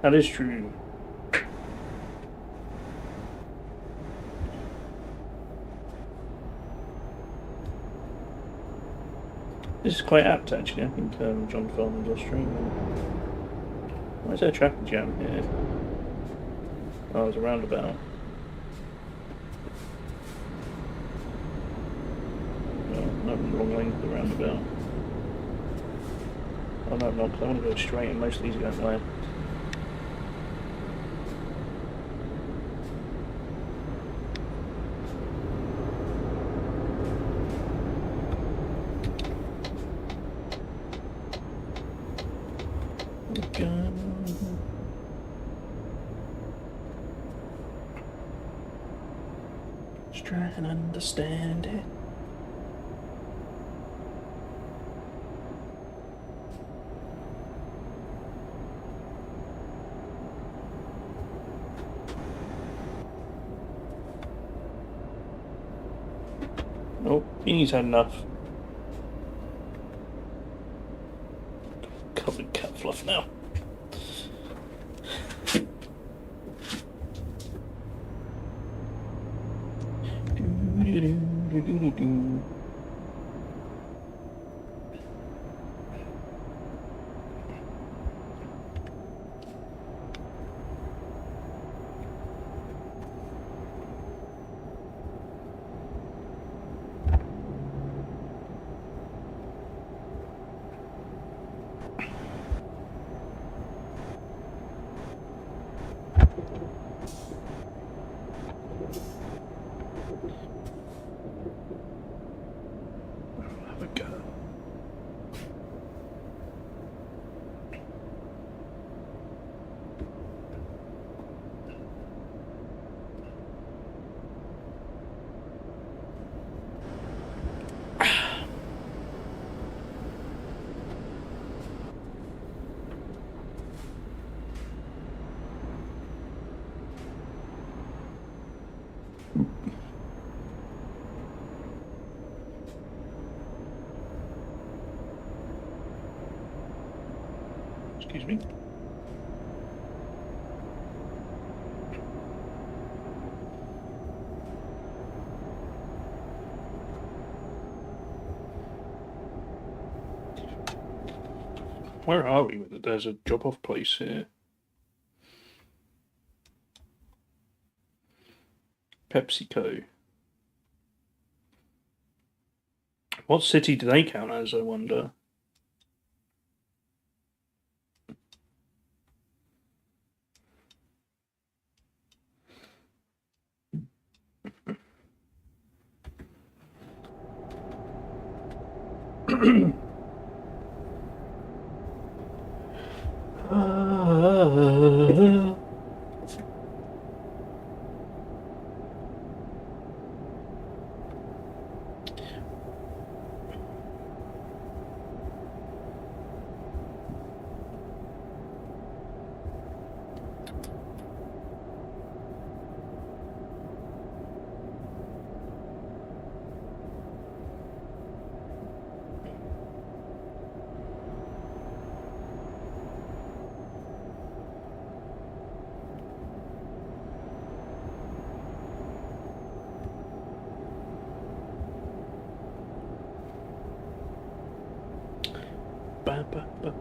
That is true. This is quite apt, actually. I think John Farnham's Australian. Why is there a traffic jam here? Oh, there's a roundabout. No, I'm wrong lane for the roundabout. Oh no, I'm not, because I want to go straight and most of these are going left. Just try and understand it. Nope, he's had enough. Covered cat fluff now. Have a go. Excuse me. Where are we with it? There's a drop-off place here. PepsiCo. What city do they count as, I wonder? Ba, ba, ba.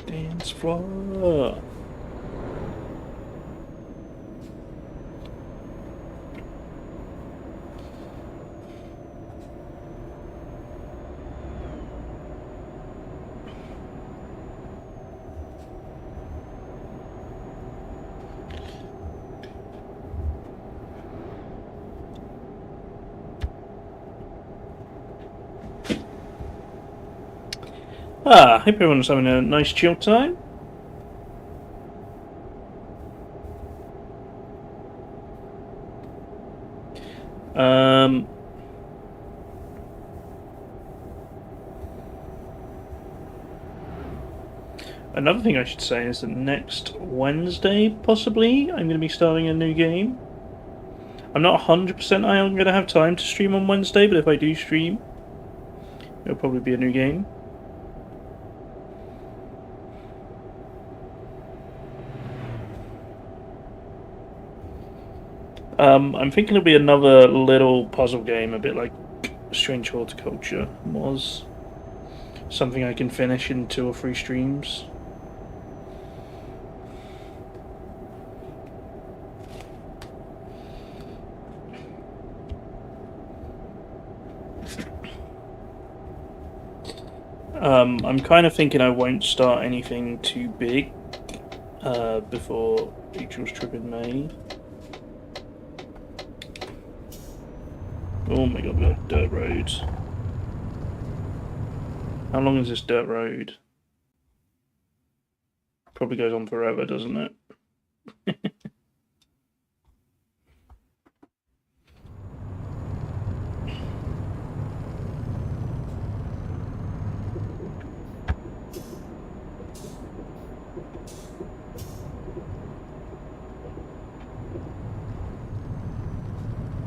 Dance floor. Hope everyone's having a nice chill time. Another thing I should say is that next Wednesday, possibly, I'm going to be starting a new game. I'm not 100% I'm going to have time to stream on Wednesday, but if I do stream, it'll probably be a new game. I'm thinking it'll be another little puzzle game, a bit like Strange Horticulture was. Something I can finish in 2 or 3 streams. I'm kind of thinking I won't start anything too big before April's trip in May. Oh my god, we got dirt roads. How long is this dirt road? Probably goes on forever, doesn't it?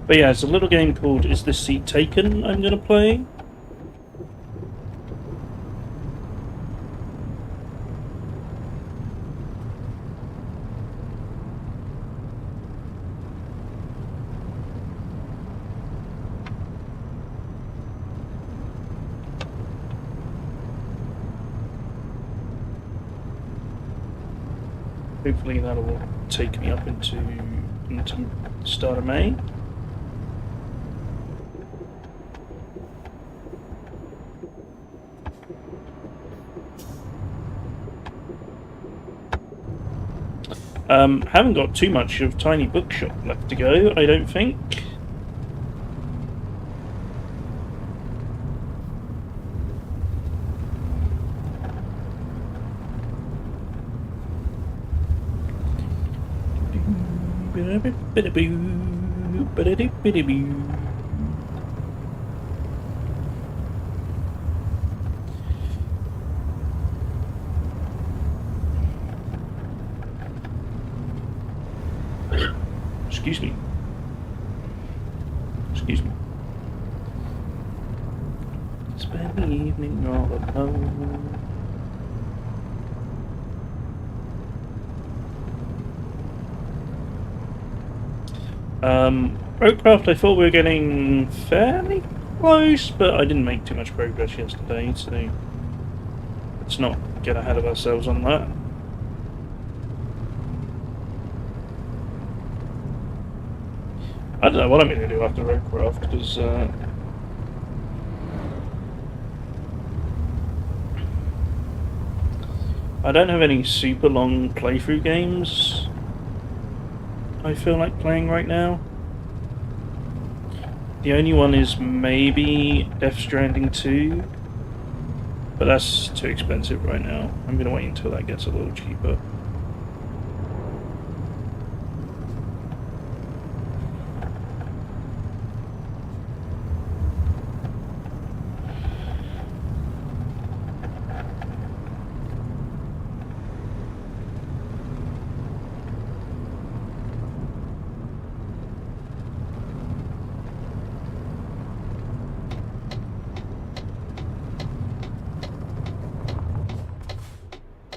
But yeah, it's a little game called Is This Seat Taken I'm going to play. Hopefully that'll take me up into the start of May. Haven't got too much of Tiny Bookshop left to go, I don't think. Excuse me. Excuse me. Spend the evening all alone. Roadcraft, I thought we were getting fairly close, but I didn't make too much progress yesterday, so let's not get ahead of ourselves on that. I don't know what I'm going to do after Roadcraft, because I don't have any super long playthrough games I feel like playing right now. The only one is maybe Death Stranding 2, but that's too expensive right now. I'm going to wait until that gets a little cheaper.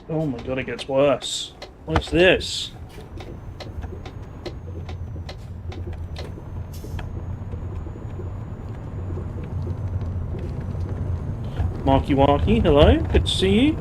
Oh my god, it gets worse. What's this? Marky Walky, hello, good to see you.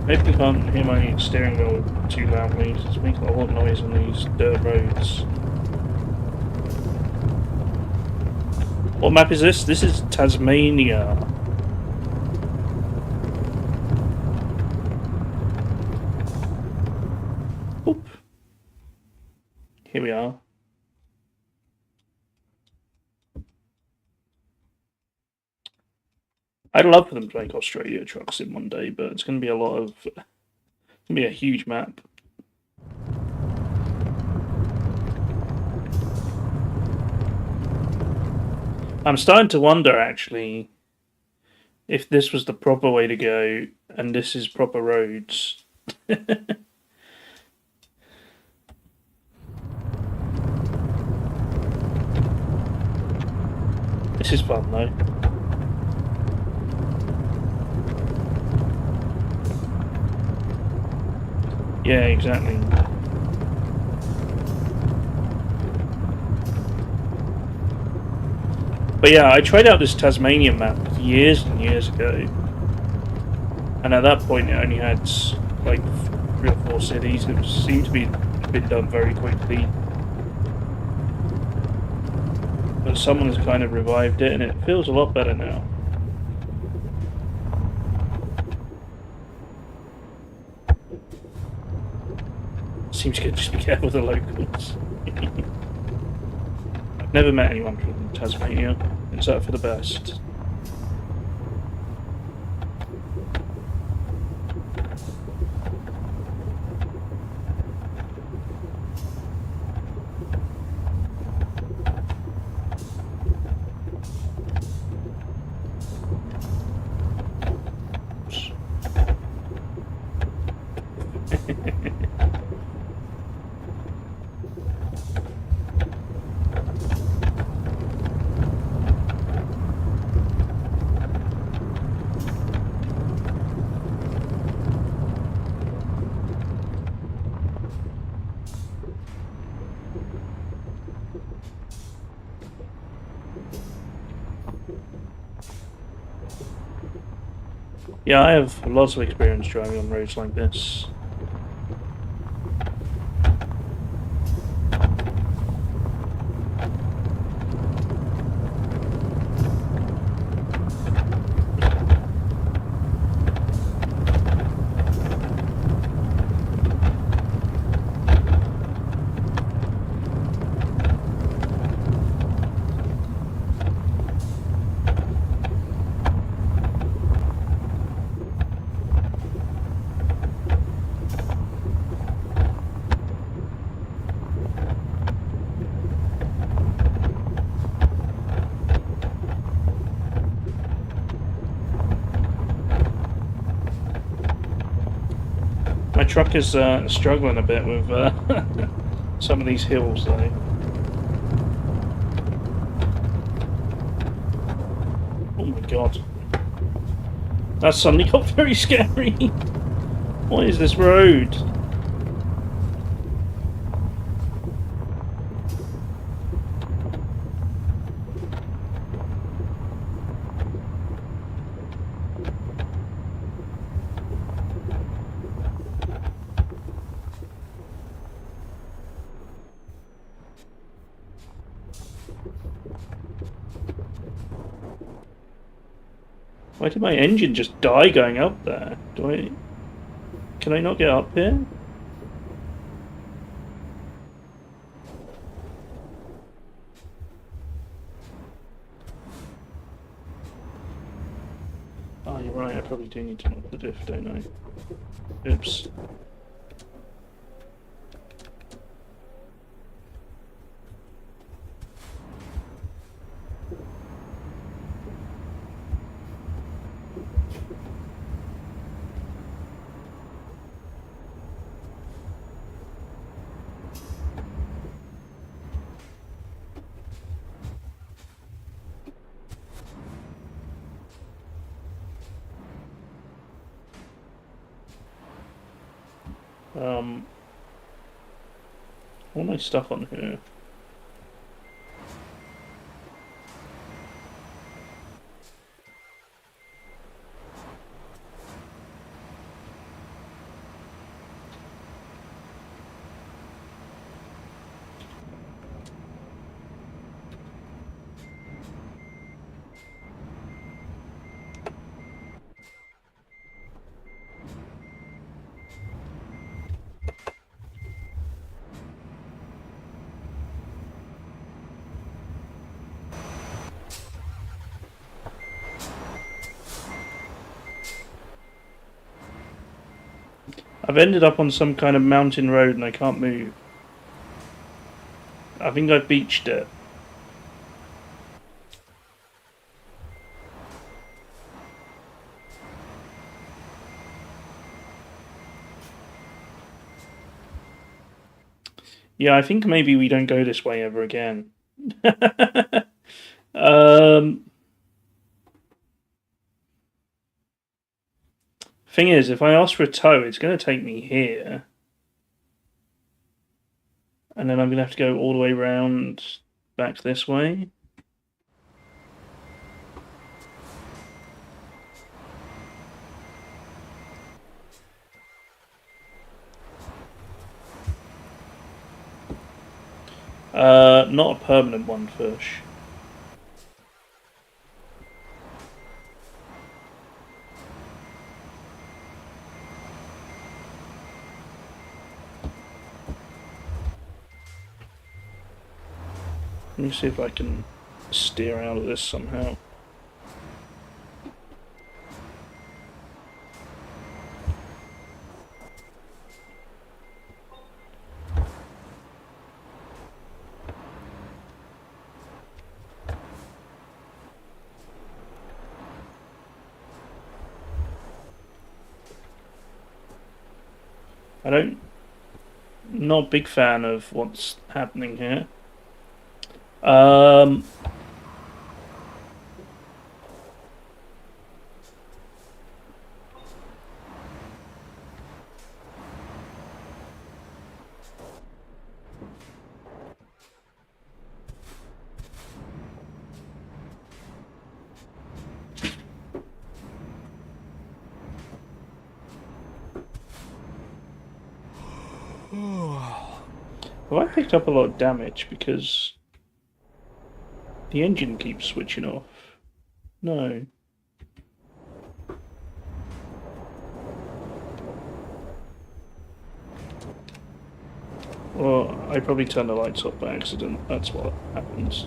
I hope you can't hear my steering wheel too loudly. It's making a lot of noise on these dirt roads. What map is this? This is Tasmania. I'd love for them to make Australia trucks in one day, but it's going to be it's going to be a huge map. I'm starting to wonder, actually, if this was the proper way to go, and this is proper roads. This is fun, though. Yeah, exactly. But yeah, I tried out this Tasmanian map years and years ago, and at that point it only had like 3 or 4 cities. It seemed to be been done very quickly, but someone has kind of revived it, and it feels a lot better now. Seems good. Just be careful with the locals. I've never met anyone from Tasmania. It's that for the best. Yeah, I have lots of experience driving on roads like this. My truck is struggling a bit with some of these hills, though. Oh my god. That suddenly got very scary. What is this road? Why did my engine just die going up there? Can I not get up here? Oh, you're right, I probably do need to knock the diff, don't I? Oops. All my stuff on here. I've ended up on some kind of mountain road and I can't move. I think I've beached it. Yeah, I think maybe we don't go this way ever again. Thing is, if I ask for a tow, it's going to take me here. And then I'm going to have to go all the way around back this way. Not a permanent one, Fish. Let me see if I can steer out of this somehow. Not a big fan of what's happening here. Have I picked up a lot of damage because the engine keeps switching off? No. Well, I probably turned the lights off by accident. That's what happens.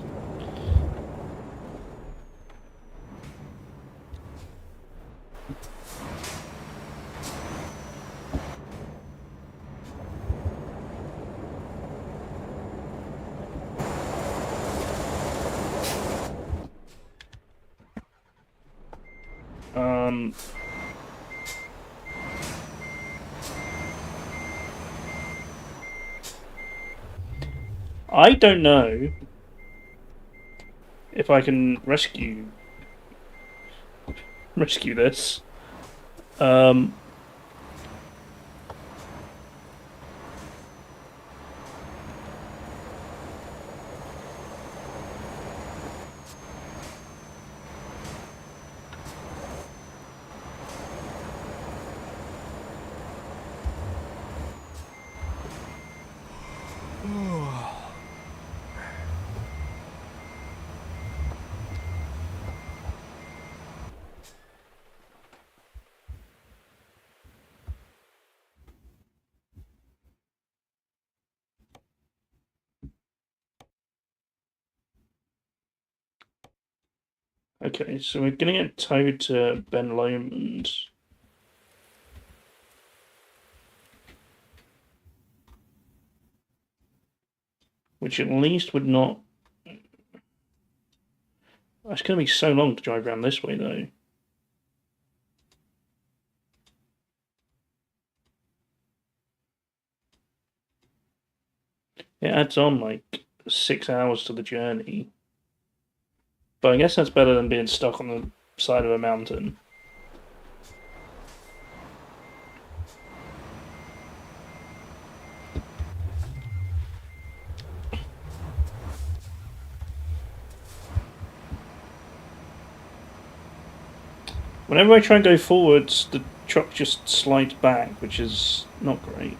I don't know if I can rescue this. Okay, so we're gonna get towed to Ben Lomond. Which at least would not... It's gonna be so long to drive around this way, though. It adds on, like, 6 hours to the journey. But I guess that's better than being stuck on the side of a mountain. Whenever I try and go forwards, the truck just slides back, which is not great.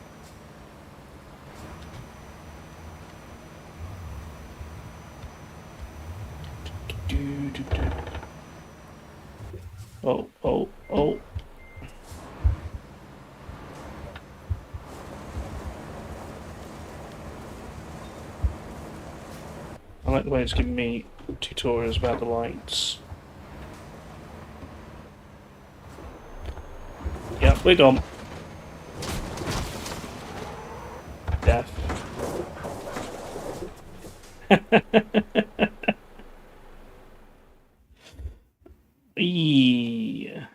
Oh, oh, oh. I like the way it's giving me tutorials about the lights. Yeah, we're gone. Yeah.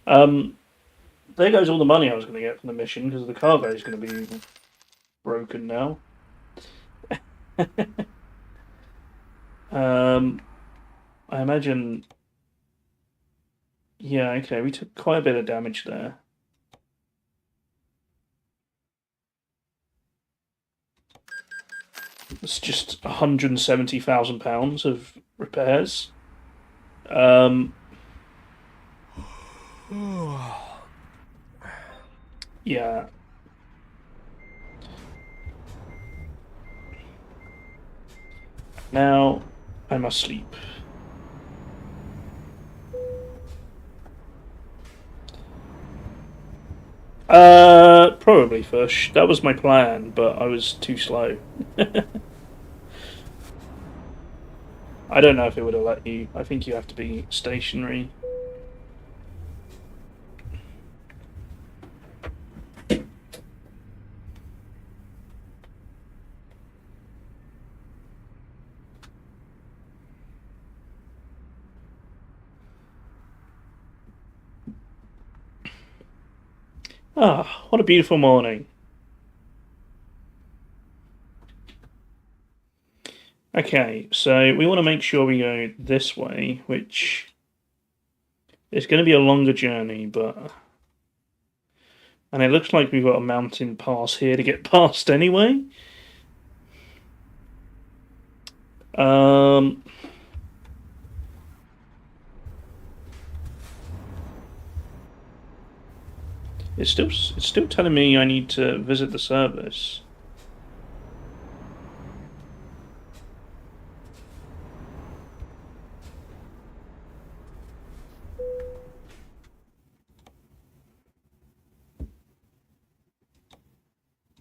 Um, there goes all the money I was going to get from the mission because the cargo is going to be broken now. um, I imagine. Yeah, okay, we took quite a bit of damage there. It's just £170,000 of repairs. Yeah. Now I must sleep. Probably fish. That was my plan, but I was too slow. I don't know if it would have let you. I think you have to be stationary. Ah, what a beautiful morning. Okay, so we want to make sure we go this way, which is going to be a longer journey, but... And it looks like we've got a mountain pass here to get past anyway. Um... It's still telling me I need to visit the service.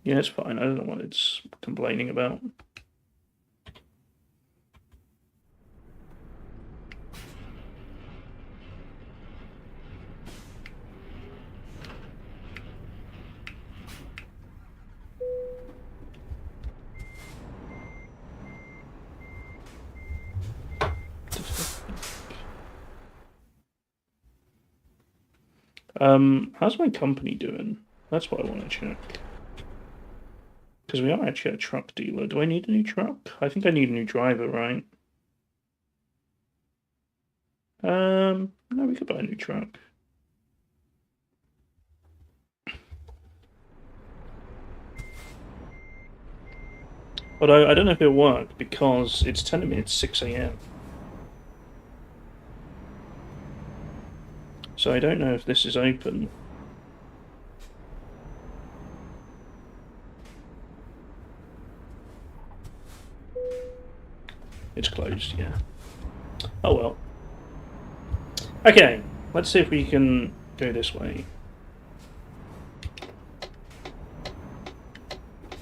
Yeah, it's fine. I don't know what it's complaining about. How's my company doing? That's what I want to check. Because we are actually a truck dealer. Do I need a new truck? I think I need a new driver, right? No, we could buy a new truck. But I don't know if it'll work because it's telling me it's 6 a.m. So I don't know if this is open. It's closed, yeah. Oh well. Okay, let's see if we can go this way.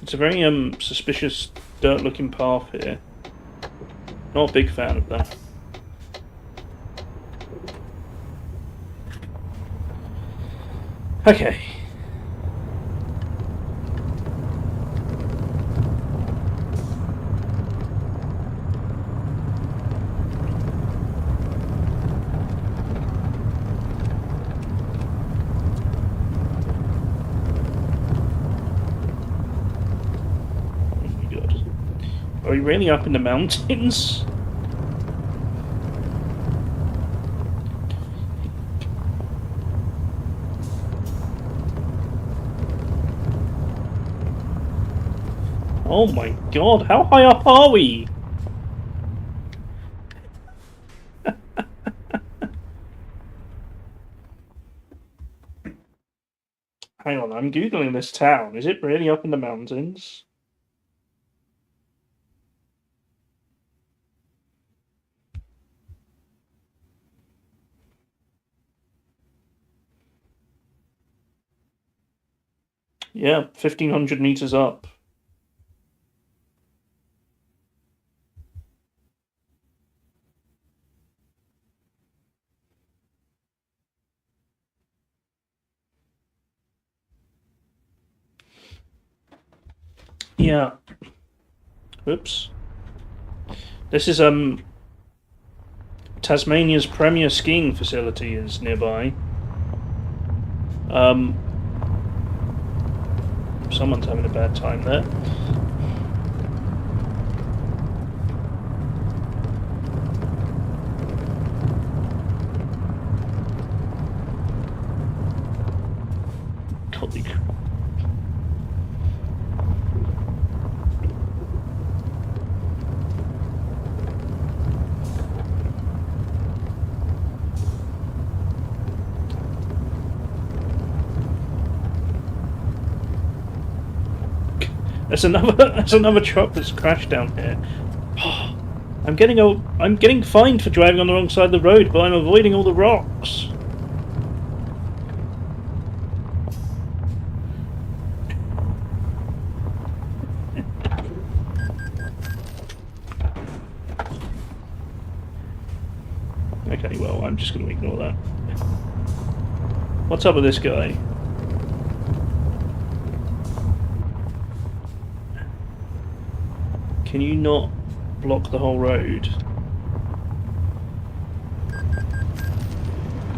It's a very suspicious dirt-looking path here. Not a big fan of that. Okay. Are we really up in the mountains? Oh my god, how high up are we? Hang on, I'm googling this town. Is it really up in the mountains? Yeah, 1,500 meters up. Yeah. Oops. This is Tasmania's premier skiing facility is nearby. Someone's having a bad time there. Holy crap. There's another truck that's crashed down here. I'm getting fined for driving on the wrong side of the road, but I'm avoiding all the rocks. Okay, well, I'm just going to ignore that. What's up with this guy? Can you not block the whole road?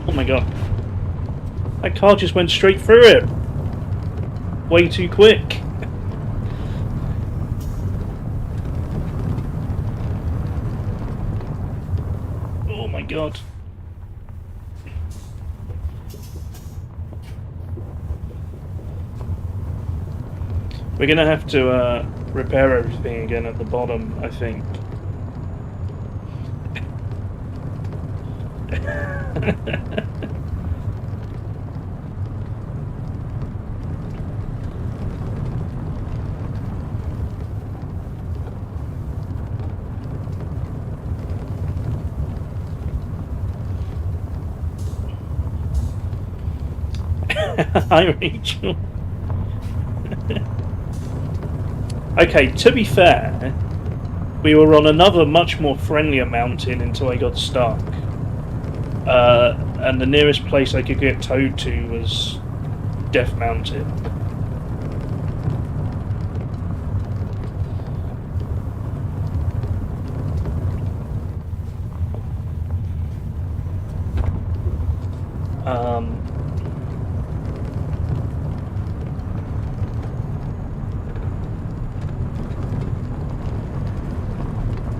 Oh my god. That car just went straight through it. Way too quick. Oh my god. We're gonna have to repair everything again at the bottom, I think. Hi, Rachel. Okay, to be fair, we were on another much more friendlier mountain until I got stuck. And the nearest place I could get towed to was Death Mountain.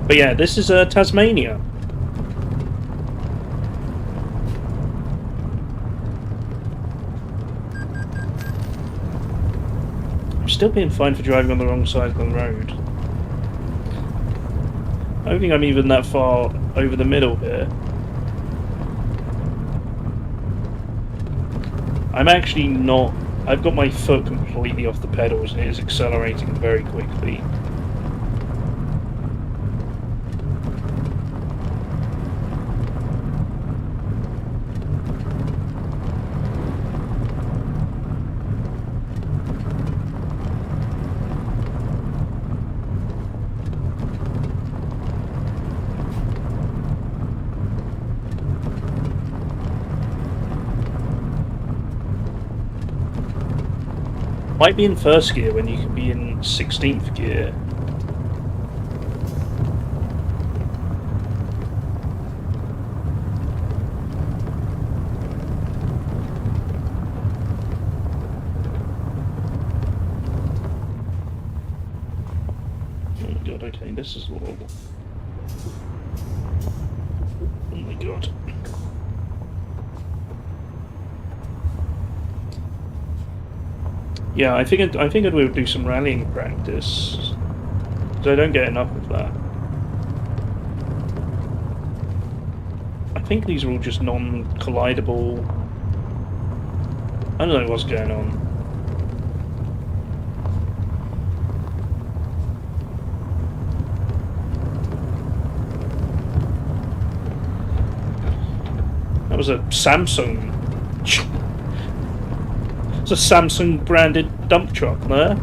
But yeah, this is Tasmania. I'm still being fined for driving on the wrong side of the road. I don't think I'm even that far over the middle here. I'm actually not... I've got my foot completely off the pedals and it is accelerating very quickly. Might be in first gear when you can be in 16th gear. Oh my god, okay, this is horrible. Oh my god. Yeah, I think I'd will do some rallying practice, because I don't get enough of that. I think these are all just non-collidable. I don't know what's going on. That was a Samsung. It's a Samsung branded dump truck there.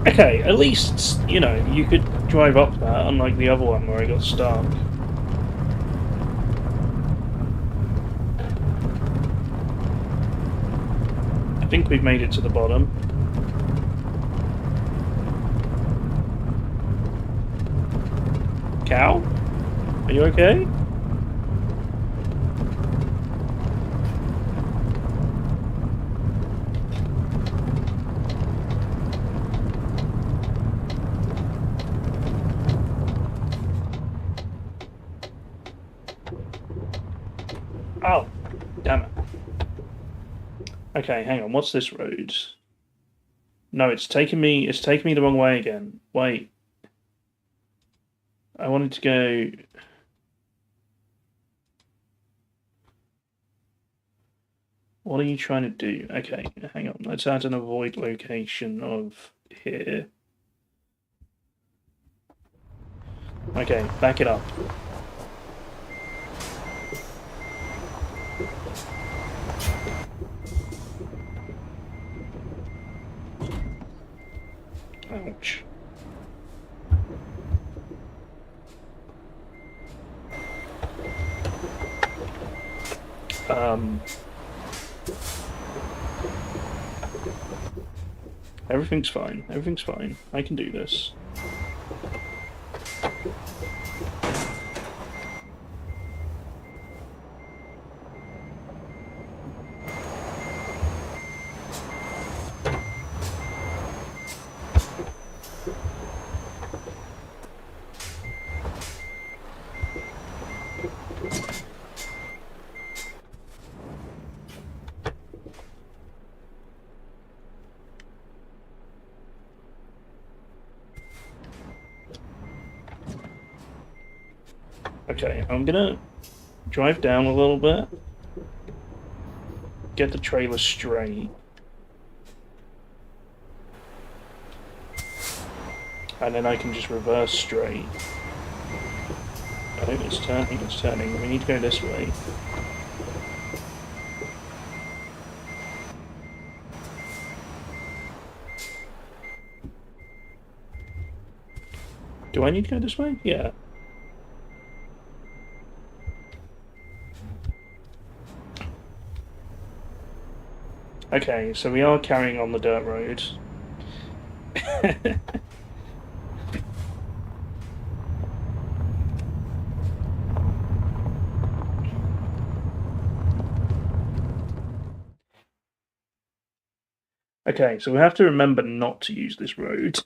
Okay, at least, you know, you could drive up that, unlike the other one where I got stuck. I think we've made it to the bottom. Cow? Are you okay? Oh, damn it. Okay, hang on. What's this road? No, it's taking me the wrong way again. Wait. I wanted to go. What are you trying to do? Okay, hang on. Let's add an avoid location of here. Okay, back it up. Ouch. Everything's fine. Everything's fine. I can do this. Okay, I'm gonna drive down a little bit, get the trailer straight, and then I can just reverse straight. Oh, it's turning, it's turning. We need to go this way. Do I need to go this way? Yeah. Okay, so we are carrying on the dirt road. Okay, so we have to remember not to use this road.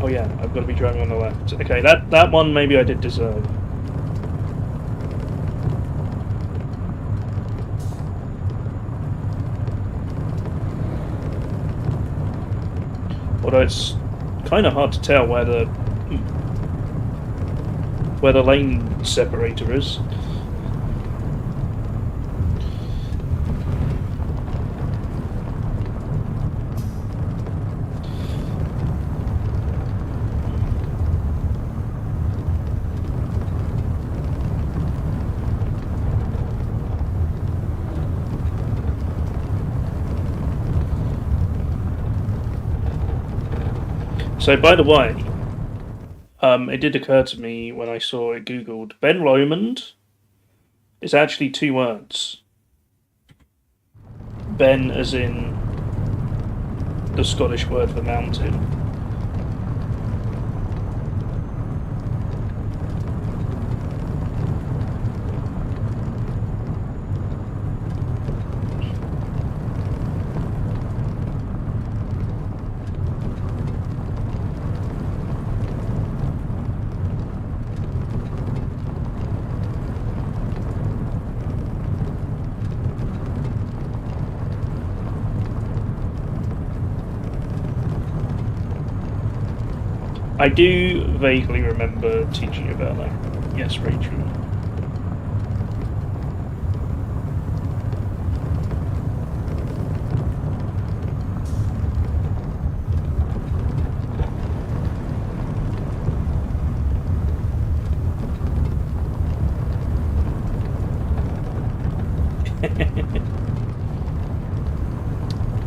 Oh yeah, I've got to be driving on the left. Okay, that one maybe I did deserve. Although it's kind of hard to tell where the lane separator is. So, by the way, it did occur to me when I saw it googled, Ben Lomond is actually two words. Ben as in the Scottish word for mountain. I do vaguely remember teaching you about that. Yes, Rachel.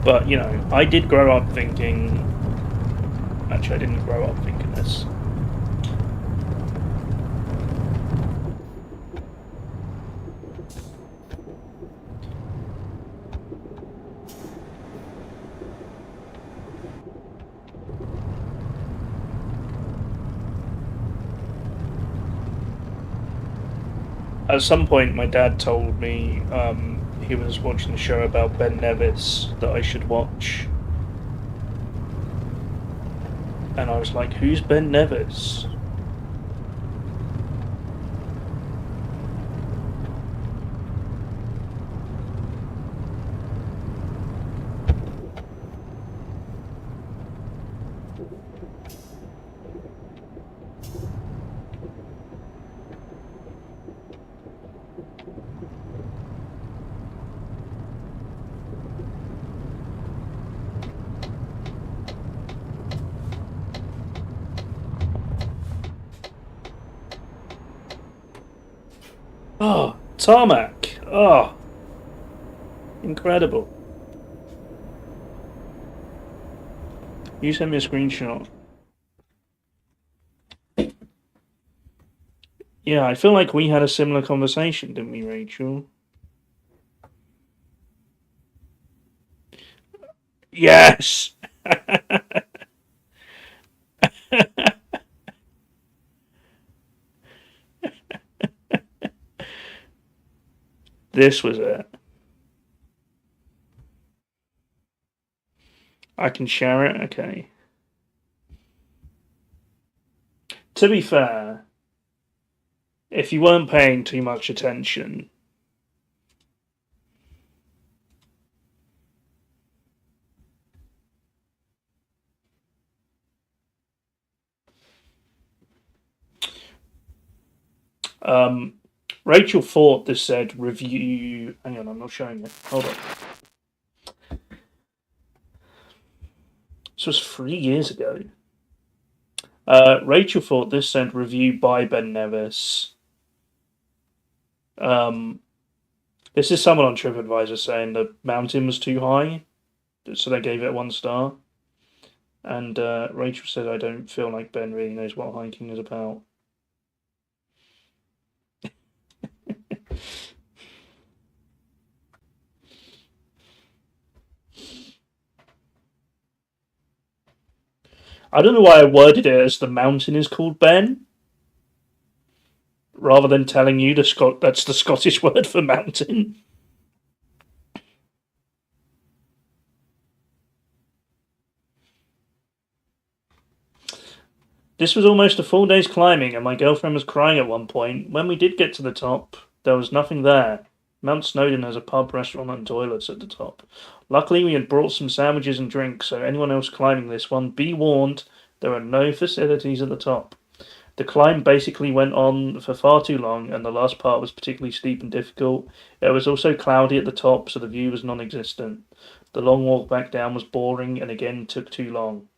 But, you know, I did grow up thinking... Actually, I didn't grow up thinking this. At some point, my dad told me he was watching a show about Ben Nevis that I should watch. And I was like, who's Ben Nevis? Oh, tarmac. Oh, incredible. You sent me a screenshot. Yeah, I feel like we had a similar conversation, didn't we, Rachel? Yes! This was it. I can share it? Okay. To be fair, if you weren't paying too much attention... Rachel thought this said review... Hang on, I'm not showing it. Hold on. This was 3 years ago. Rachel thought this said review by Ben Nevis. This is someone on TripAdvisor saying the mountain was too high, so they gave it 1 star. And Rachel said, I don't feel like Ben really knows what hiking is about. I don't know why I worded it as the mountain is called Ben, rather than telling you that's the Scottish word for mountain. This was almost a full day's climbing, and my girlfriend was crying at one point. When we did get to the top, there was nothing there. Mount Snowdon has a pub, restaurant, and toilets at the top. Luckily, we had brought some sandwiches and drinks, so anyone else climbing this one, be warned, there are no facilities at the top. The climb basically went on for far too long, and the last part was particularly steep and difficult. It was also cloudy at the top, so the view was non-existent. The long walk back down was boring, and again took too long.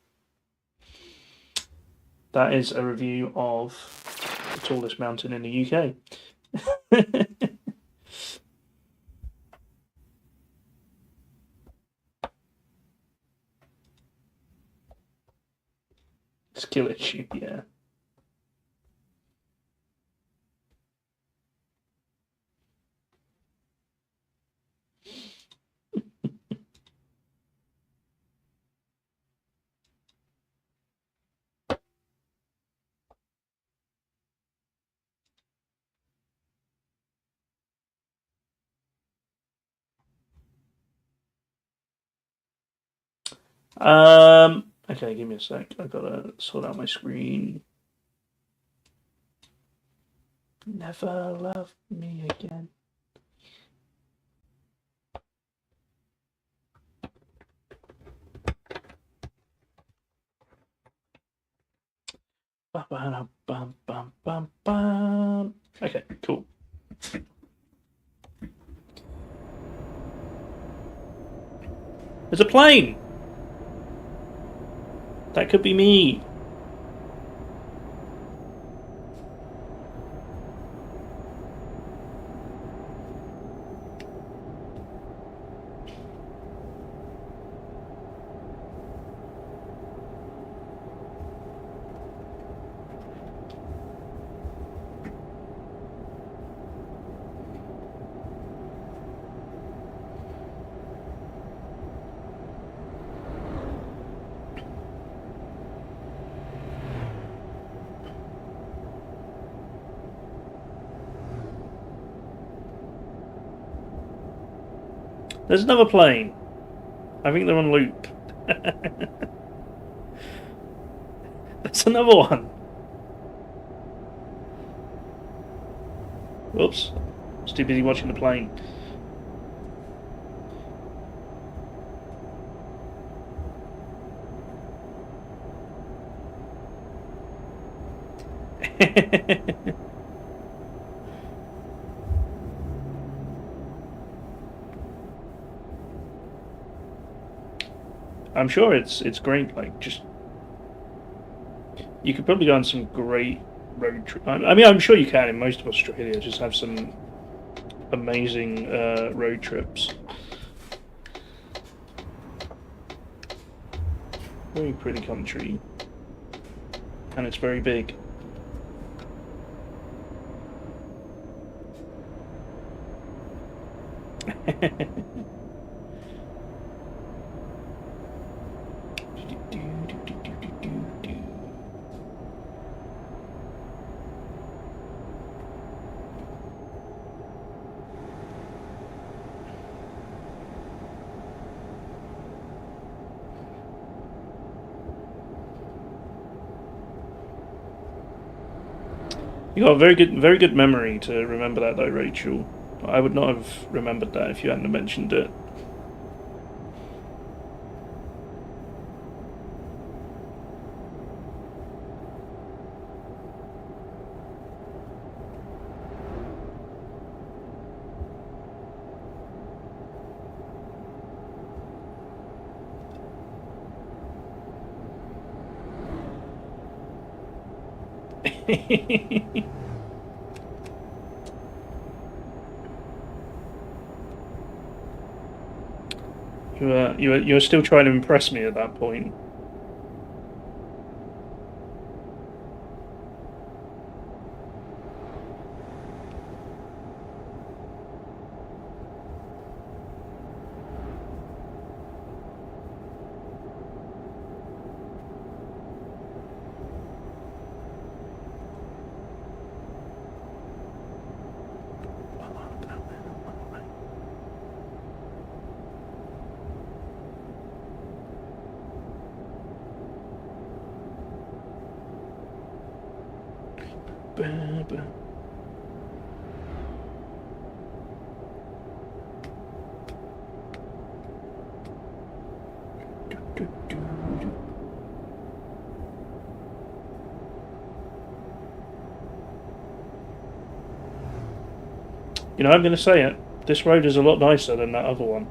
That is a review of the tallest mountain in the UK. Skill issue, yeah. Okay, give me a sec. I've got to sort out my screen. Never love me again. Okay, cool. There's a plane! That could be me. There's another plane. I think they're on loop. There's another one. Whoops. I was too busy watching the plane. I'm sure it's great. Like, just you could probably go on some great road trip. I mean, I'm sure you can in most of Australia. Just have some amazing road trips. Very pretty country, and it's very big. You got a very good memory to remember that, though, Rachel. I would not have remembered that if you hadn't mentioned it. You were still trying to impress me at that point. You know, I'm going to say it. This road is a lot nicer than that other one.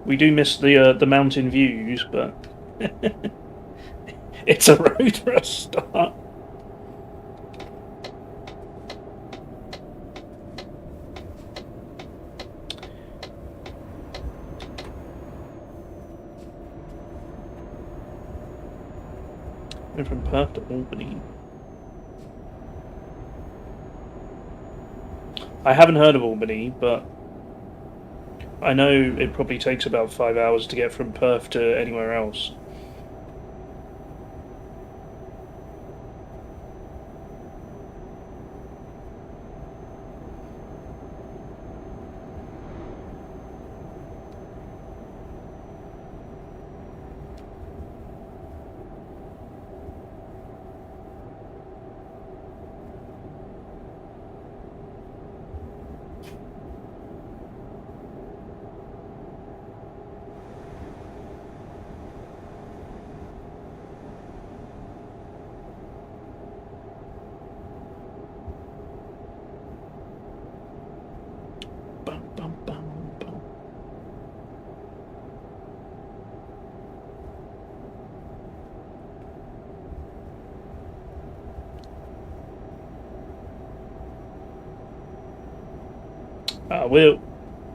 We do miss the mountain views, but it's a road for a start. We're from Perth to Albany. I haven't heard of Albany, but I know it probably takes about 5 hours to get from Perth to anywhere else.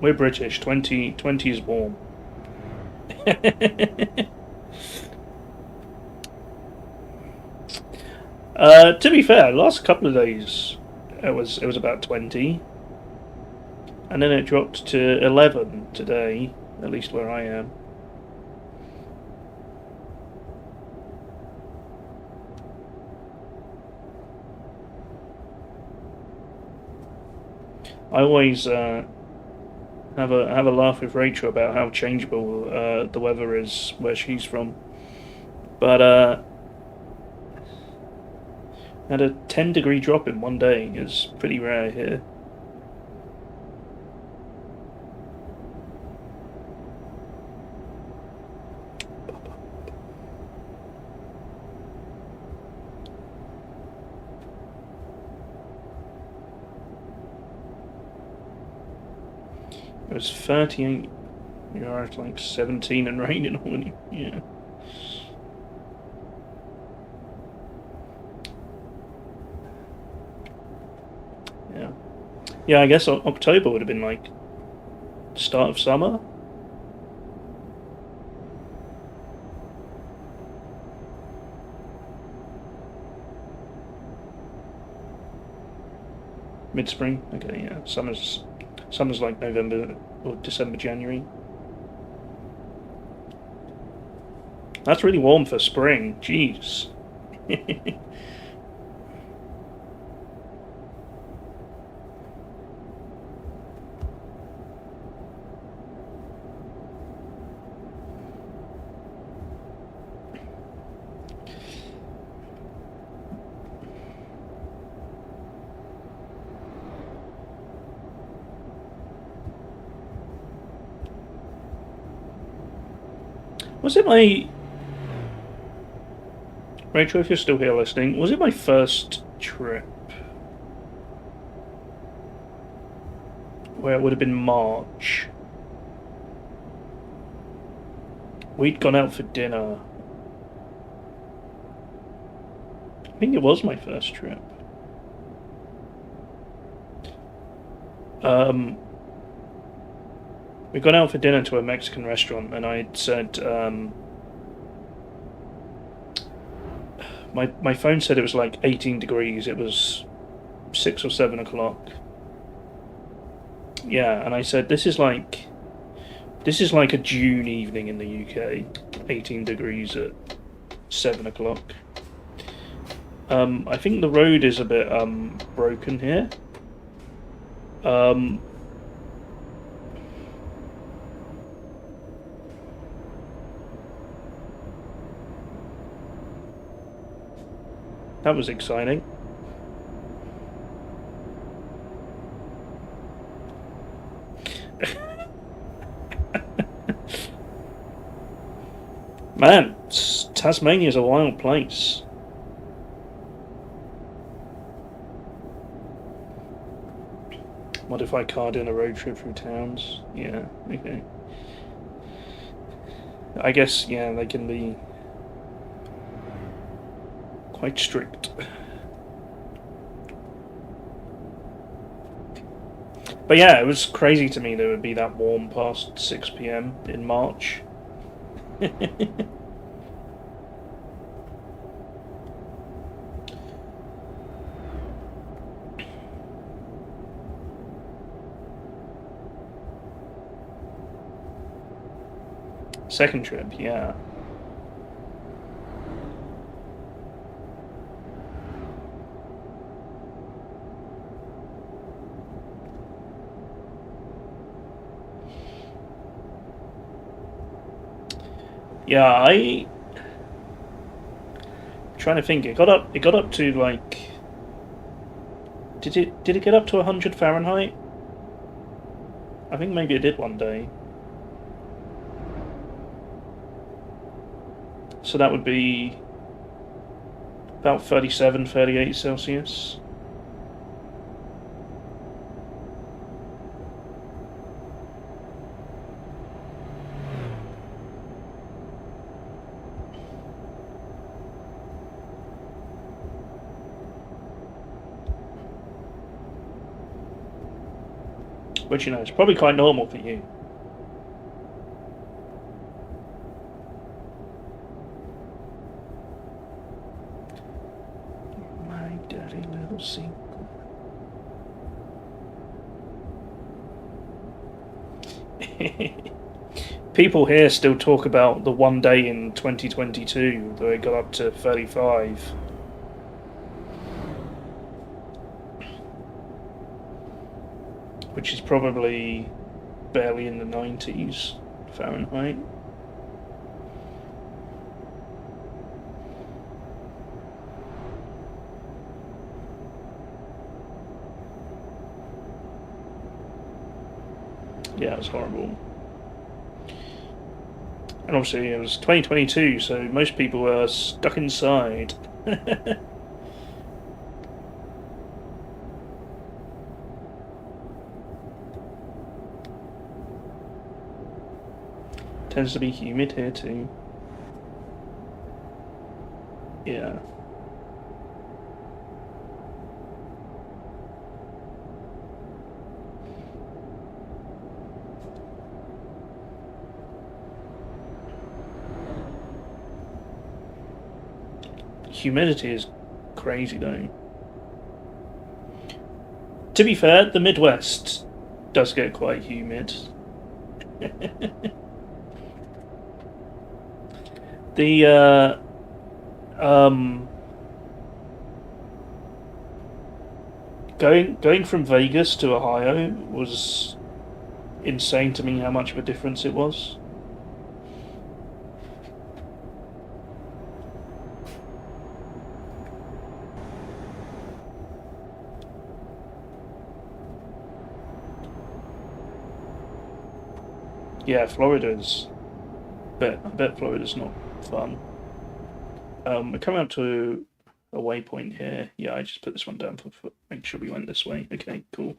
We're British. 20 is warm. To be fair, last couple of days it was about 20, and then it dropped to 11 today, at least where I am. I always have a laugh with Rachel about how changeable the weather is where she's from. But had a 10-degree drop in one day is pretty rare here. It was 38. You're at like 17 and raining already. Yeah. Yeah. Yeah, I guess October would have been like start of summer. Mid-spring. Okay, yeah. Summer's like November or December, January. That's really warm for spring. Jeez. Was it my... Rachel, if you're still here listening, was it my first trip? Where it would have been March. We'd gone out for dinner. I think it was my first trip. We'd gone out for dinner to a Mexican restaurant, and I'd said, my phone said it was like 18 degrees. It was 6 or 7 o'clock. Yeah, and I said, this is like a June evening in the UK. 18 degrees at 7 o'clock. I think the road is a bit broken here. That was exciting. Man, Tasmania's a wild place. Modify car doing a road trip through towns. Yeah, okay. I guess, yeah, they can be quite strict. But yeah, it was crazy to me that it would be that warm past 6 p.m. in March. Second trip, yeah. Yeah, I'm trying to think. It got up to like, did it get up to 100 Fahrenheit? I think maybe it did one day. So that would be about 37, 38 Celsius. Which, you know, is probably quite normal for you. My dirty little secret. People here still talk about the one day in 2022 that it got up to 35. which is probably barely in the 90s Fahrenheit. Yeah, it was horrible. And obviously it was 2022, so most people were stuck inside. Tends to be humid here too. Yeah. Humidity is crazy though. To be fair, the Midwest does get quite humid. The going from Vegas to Ohio was insane to me how much of a difference it was. Yeah, Florida's. I bet Florida's not fun. We're coming up to a waypoint here. Yeah, I just put this one down for make sure we went this way. Okay, cool.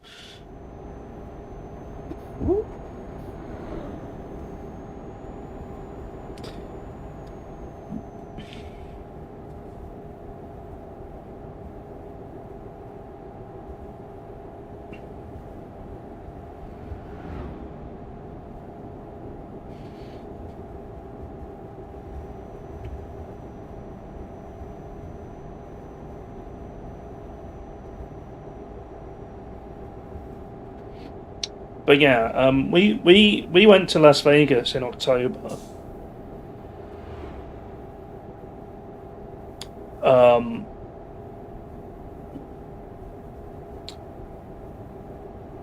Woo. But yeah, we went to Las Vegas in October.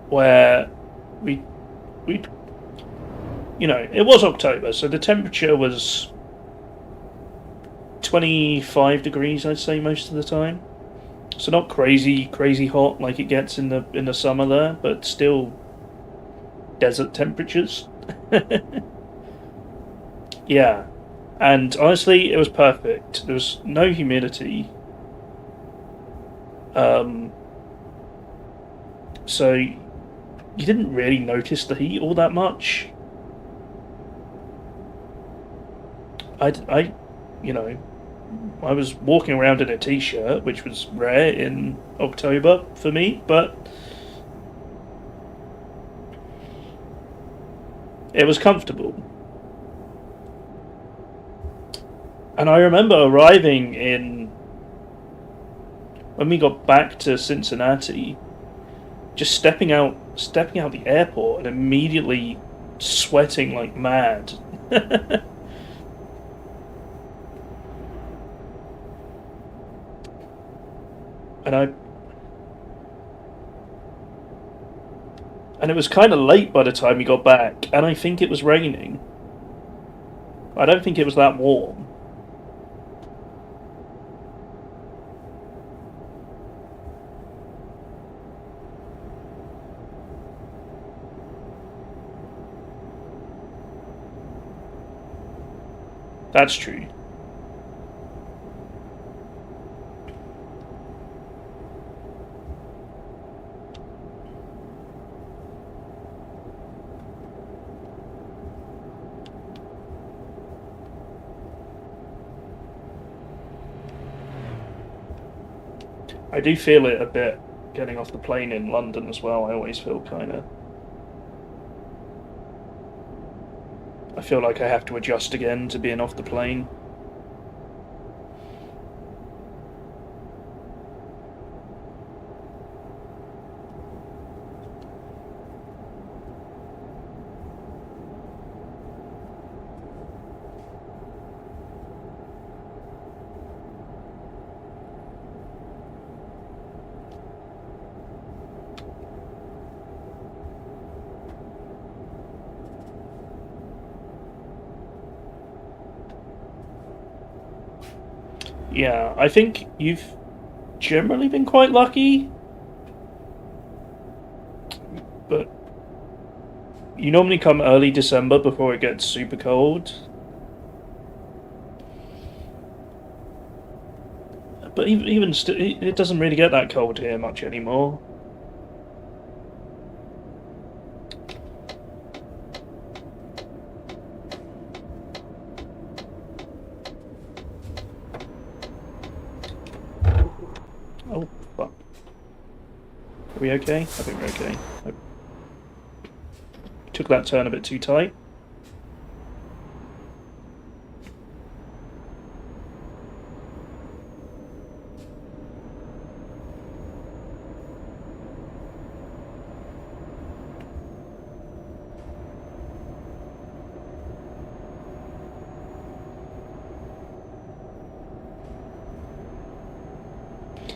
Where we it was October, so the temperature was 25 degrees, I'd say, most of the time. So not crazy hot like it gets in the summer there, but still desert temperatures. Yeah, and honestly, it was perfect. There was no humidity. So you didn't really notice the heat all that much. I I was walking around in a t-shirt, which was rare in October for me, but it was comfortable. And I remember arriving when we got back to Cincinnati, just stepping out the airport and immediately sweating like mad. and it was kind of late by the time we got back, and I think it was raining. I don't think it was that warm. That's true. I do feel it a bit getting off the plane in London as well. I always feel I feel like I have to adjust again to being off the plane. Yeah, I think you've generally been quite lucky, but you normally come early December before it gets super cold. But even still, it doesn't really get that cold here much anymore. Oh, fuck. Are we okay? I think we're okay. I took that turn a bit too tight.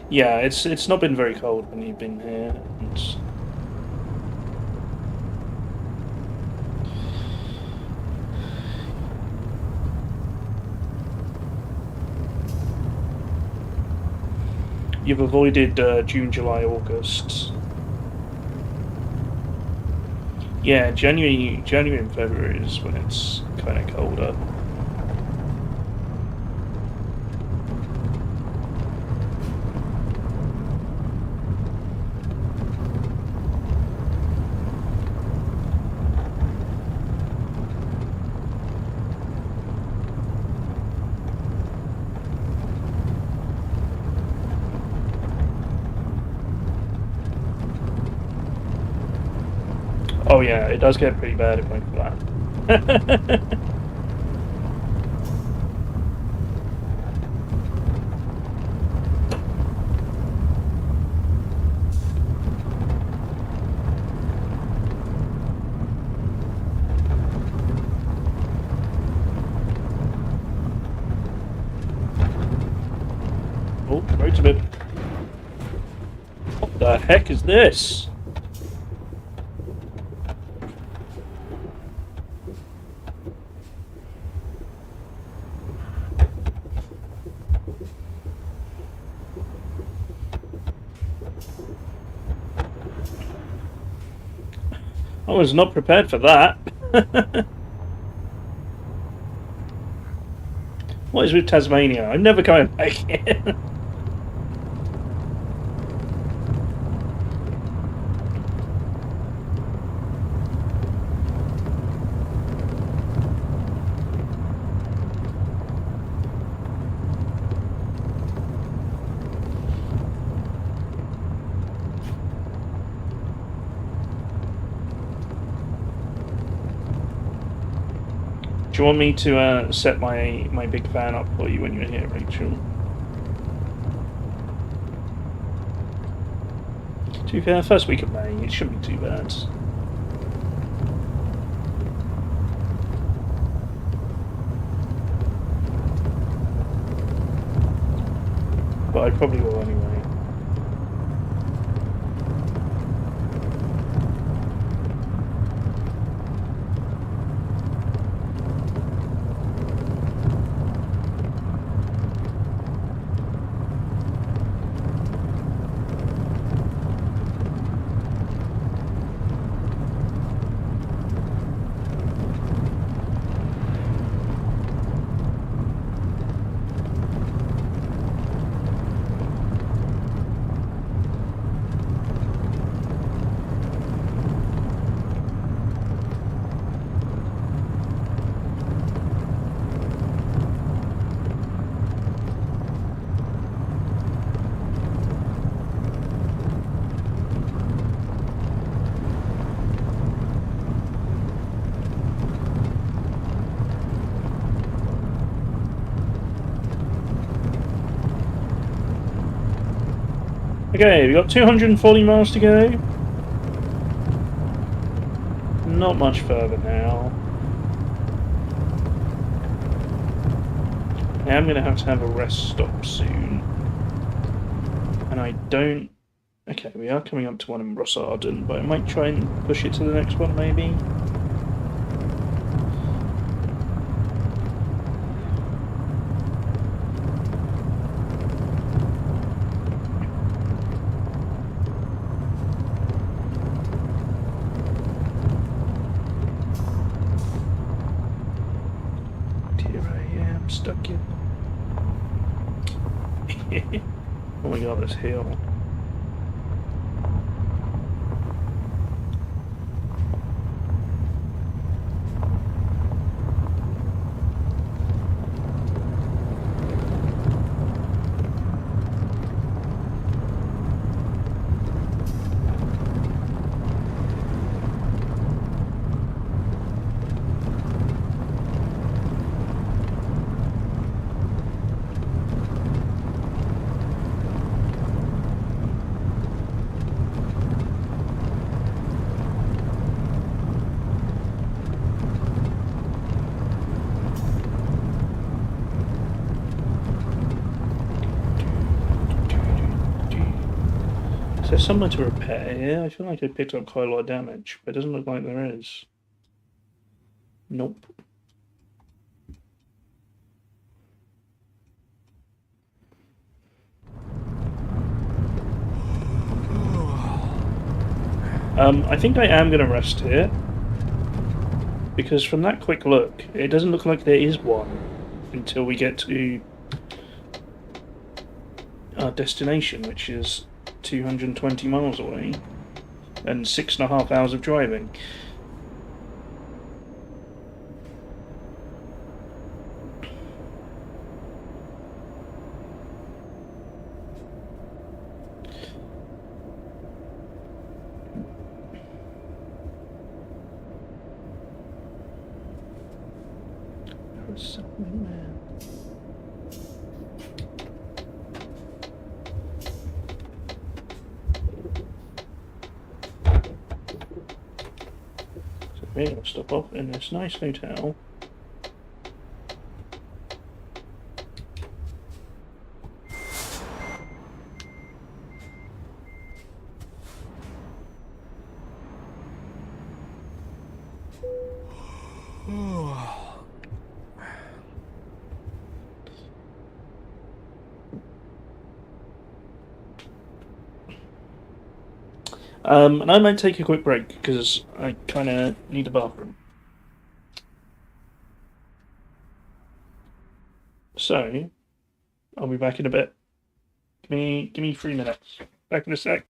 Yeah, it's not been very cold when you've been here. And you've avoided June, July, August. Yeah, January and February is when it's kind of colder. Oh yeah, it does get pretty bad if I'm flat. Oh, road's a bit. What the heck is this? I was not prepared for that. What is with Tasmania? I'm never coming back here. Do you want me to set my big fan up for you when you're here, Rachel? To be fair, first week of May, it shouldn't be too bad. But I probably will anyway. Okay, we got 240 miles to go. Not much further now. I am going to have a rest stop soon. And I don't... Okay, we are coming up to one in Rossarden, but I might try and push it to the next one, maybe. Oh my god, this hill. Is there somewhere to repair here? I feel like I picked up quite a lot of damage, but it doesn't look like there is. Nope. I think I am going to rest here. Because from that quick look, it doesn't look like there is one until we get to our destination, which is 220 miles away and 6.5 hours of driving. There was something there. So we're going to stop off in this nice hotel. And I might take a quick break because I kind of need a bathroom. So I'll be back in a bit. Give me 3 minutes. Back in a sec.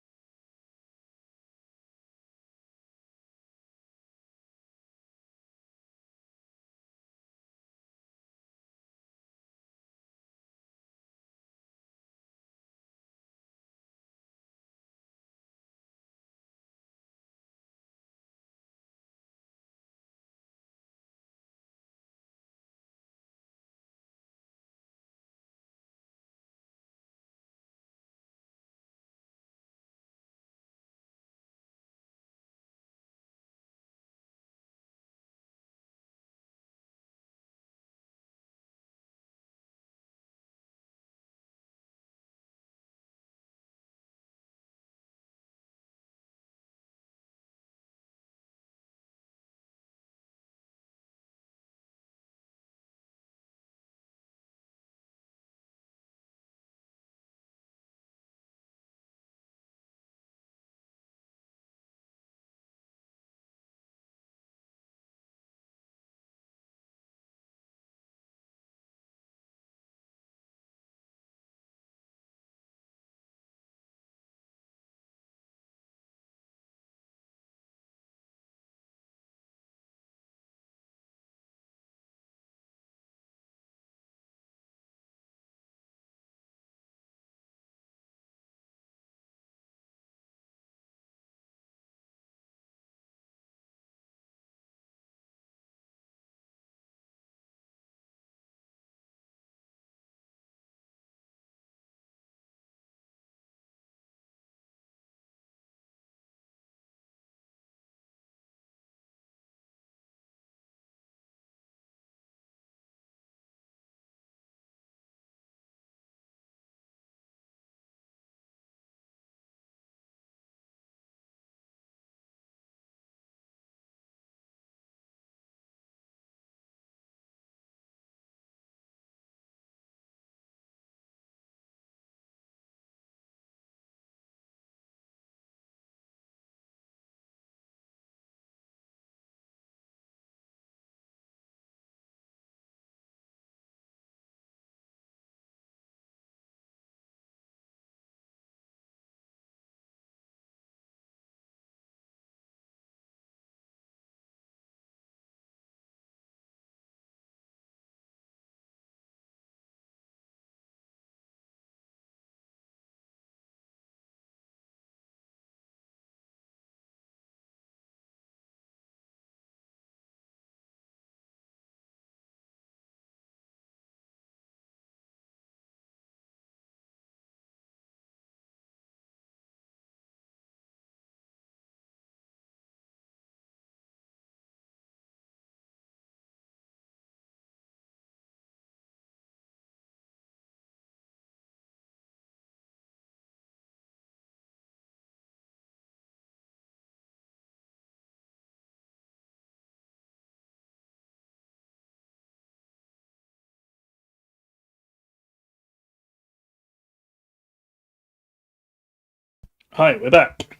Hi, we're back.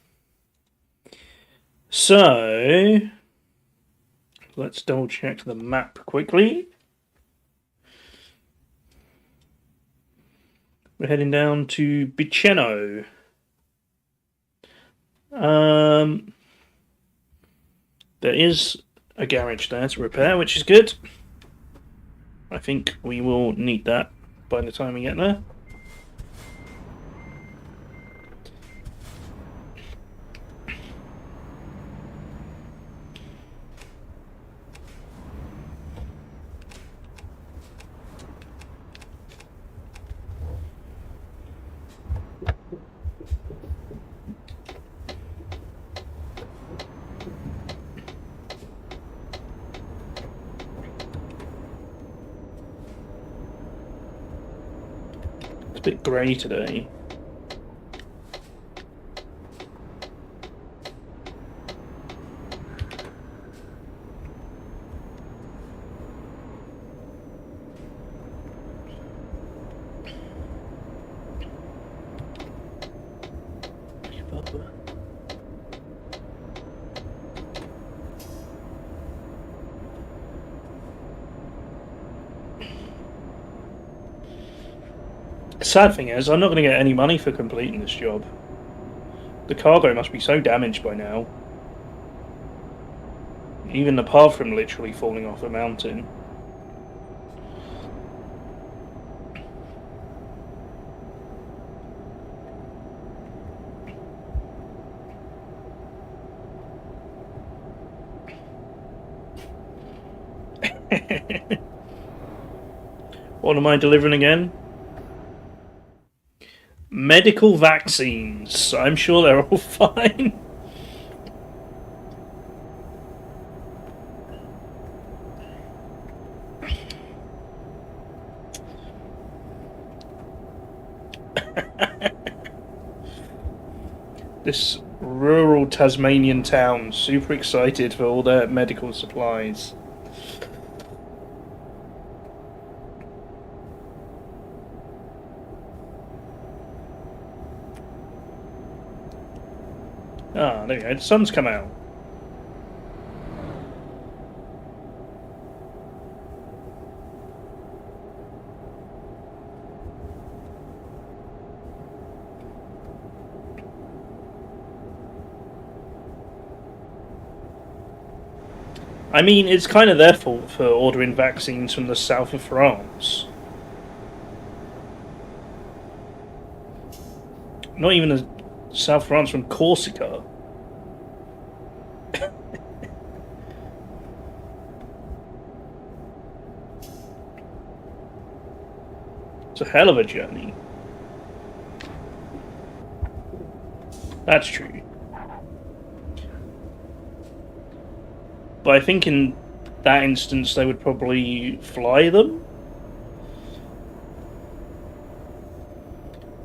So, let's double check the map quickly. We're heading down to Biceno. There is a garage there to repair, which is good. I think we will need that by the time we get there. It's a bit grey today. The sad thing is, I'm not going to get any money for completing this job. The cargo must be so damaged by now. Even apart from literally falling off a mountain. What am I delivering again? Medical vaccines. I'm sure they're all fine. This rural Tasmanian town, super excited for all their medical supplies. Ah, there we go. The sun's come out. I mean, it's kind of their fault for ordering vaccines from the south of France. Not even the South France, from Corsica. It's a hell of a journey. That's true. But I think in that instance they would probably fly them.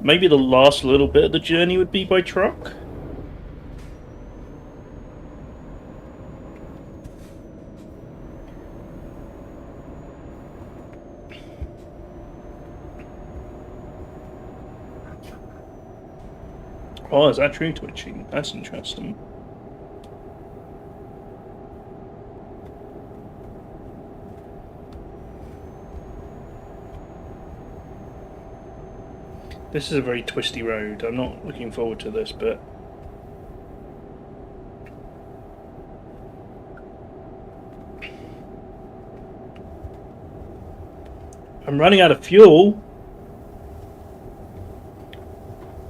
Maybe the last little bit of the journey would be by truck. Oh, is that true twitching? That's interesting. This is a very twisty road. I'm not looking forward to this bit. I'm running out of fuel.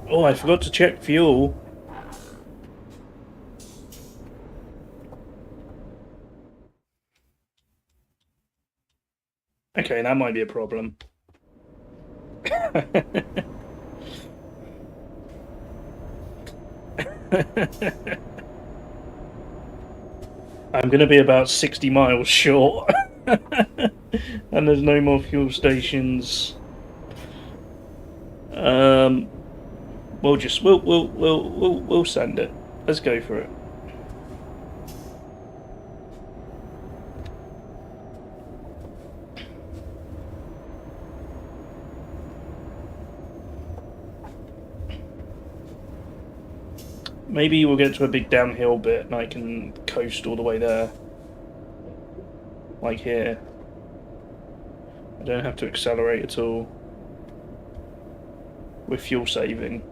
Oh, I forgot to check fuel. Okay, that might be a problem. I'm going to be about 60 miles short. And there's no more fuel stations. We'll send it. Let's go for it. Maybe we'll get to a big downhill bit and I can coast all the way there. Like here. I don't have to accelerate at all. With fuel saving.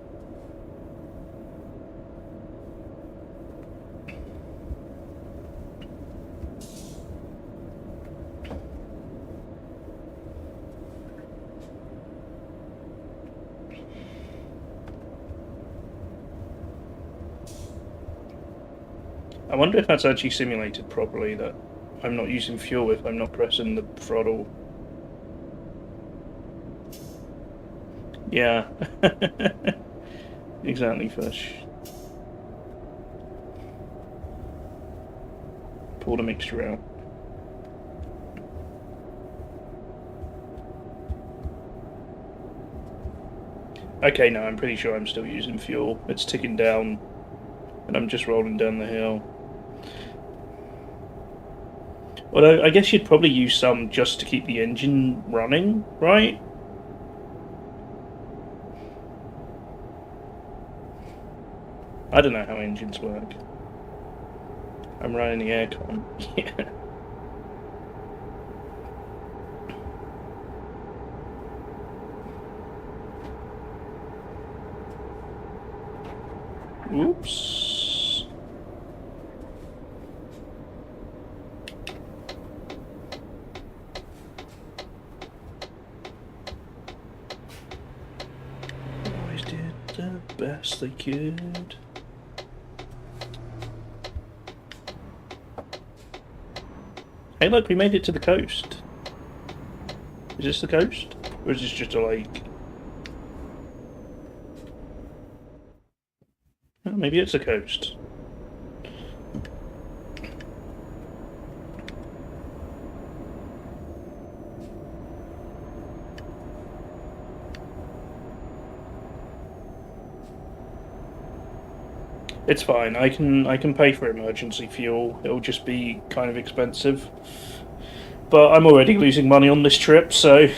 I wonder if that's actually simulated properly, that I'm not using fuel if I'm not pressing the throttle. Yeah. Exactly, Fish. Pour the mixture out. Okay, no, I'm pretty sure I'm still using fuel. It's ticking down, and I'm just rolling down the hill. Although, I guess you'd probably use some just to keep the engine running, right? I don't know how engines work. I'm running the aircon. Yeah. Oops. Always did the best they could. Hey look, we made it to the coast. Is this the coast? Or is this just a lake? Oh, maybe it's a coast. It's fine. I can pay for emergency fuel. It'll just be kind of expensive. But I'm already losing money on this trip, so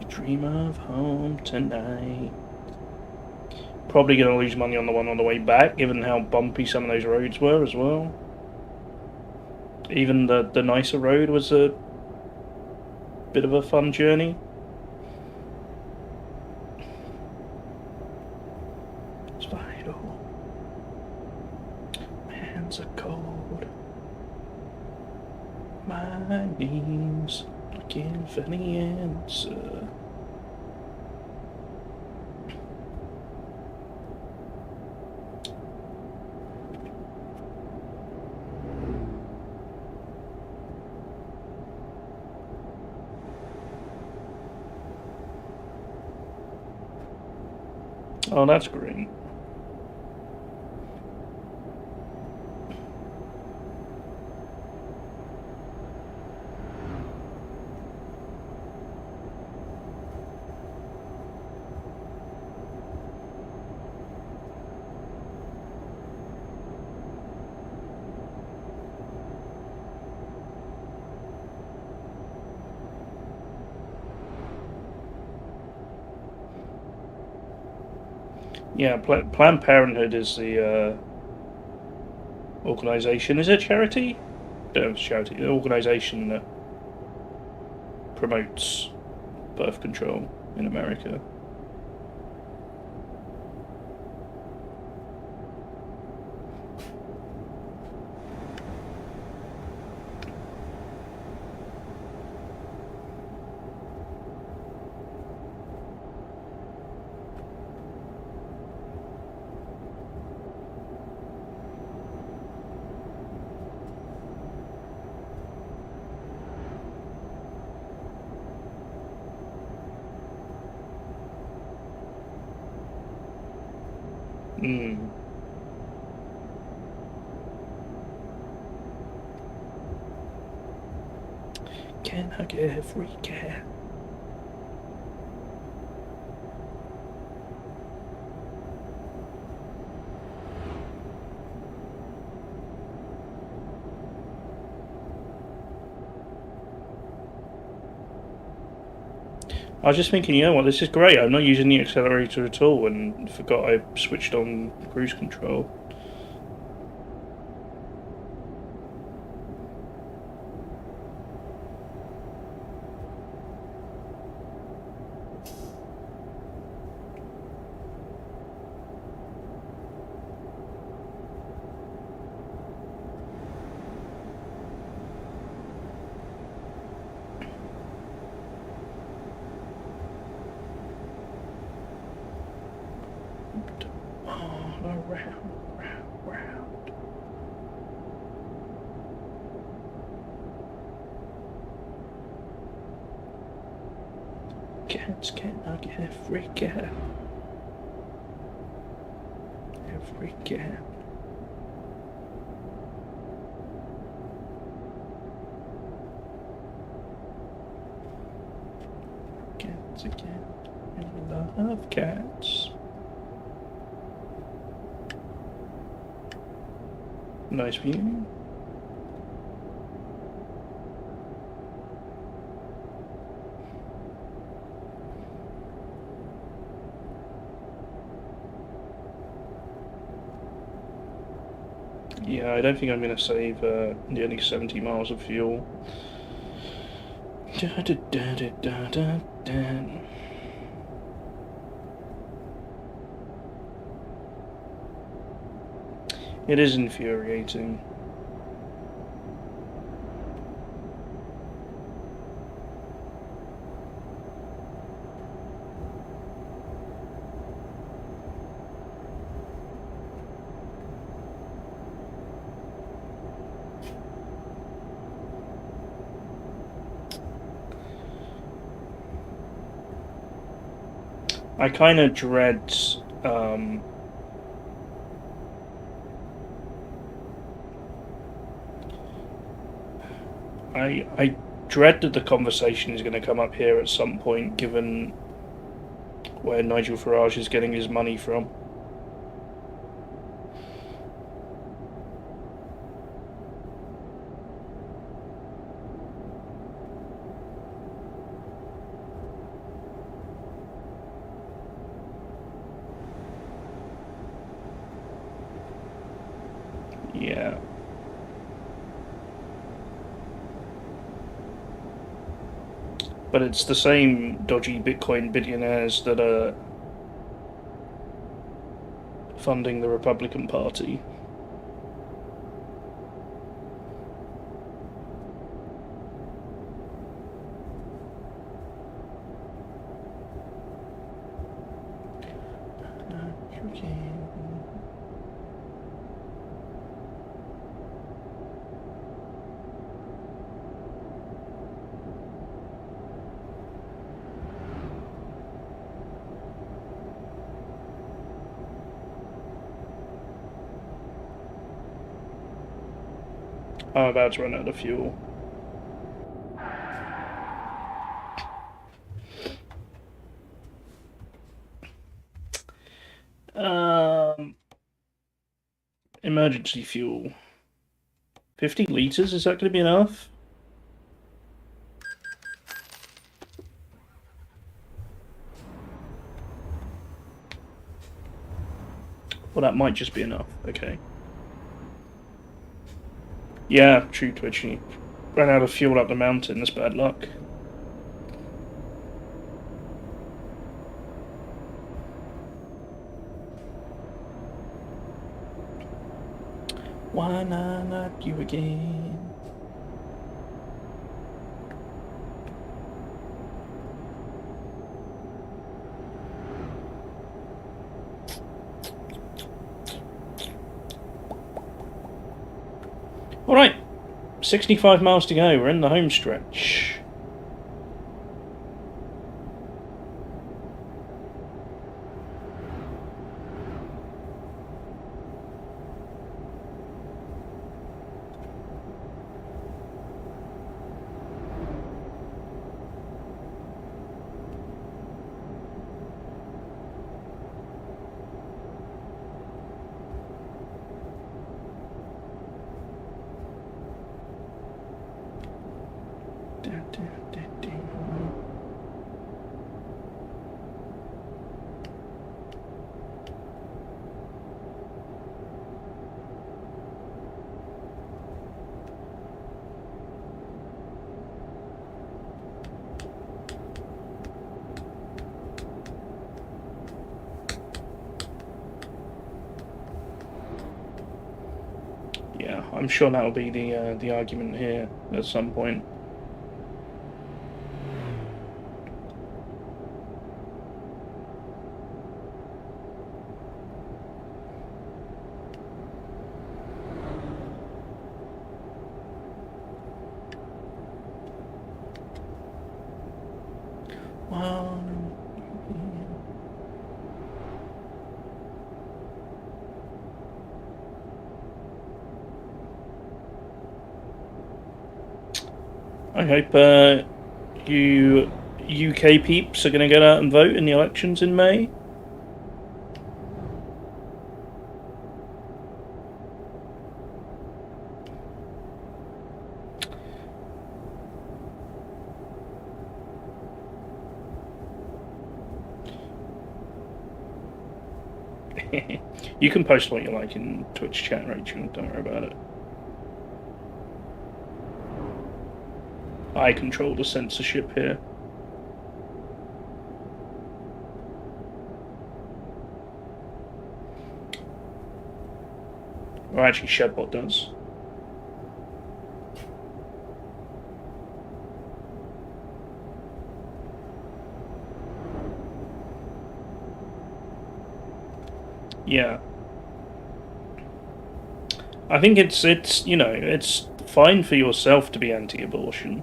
dream of home tonight. Probably going to lose money on the one on the way back, given how bumpy some of those roads were as well. Even the nicer road was a bit of a fun journey. It's vital. My hands are cold. My knees looking for any answer. Oh, that's great. Yeah, Planned Parenthood is the organisation. Is it charity? No, it's charity. An organisation that promotes birth control in America. Hmm. Can I get a free cat? I was just thinking, you know what, this is great. I'm not using the accelerator at all, and forgot I switched on cruise control. Round. Cats can hug every cat. Every cat. Cats again. I love cats. Nice view. Yeah, I don't think I'm going to save nearly 70 miles of fuel. Da, da, da, da, da, da, da. It is infuriating. I kind of dread I dread that the conversation is going to come up here at some point, given where Nigel Farage is getting his money from. Yeah. But it's the same dodgy Bitcoin billionaires that are funding the Republican Party. I'm about to run out of fuel. Emergency fuel. 50 litres, is that going to be enough? Well, that might just be enough. Okay. Yeah, true Twitchy. Ran out of fuel up the mountain, that's bad luck. Why not you again? Alright, 65 miles to go, we're in the home stretch. I'm sure that'll be the argument here at some point. I hope you UK peeps are going to get out and vote in the elections in May. You can post what you like in Twitch chat, Rachel. Don't worry about it. I control the censorship here. Or actually, Shedbot does. Yeah. I think it's you know, it's fine for yourself to be anti-abortion.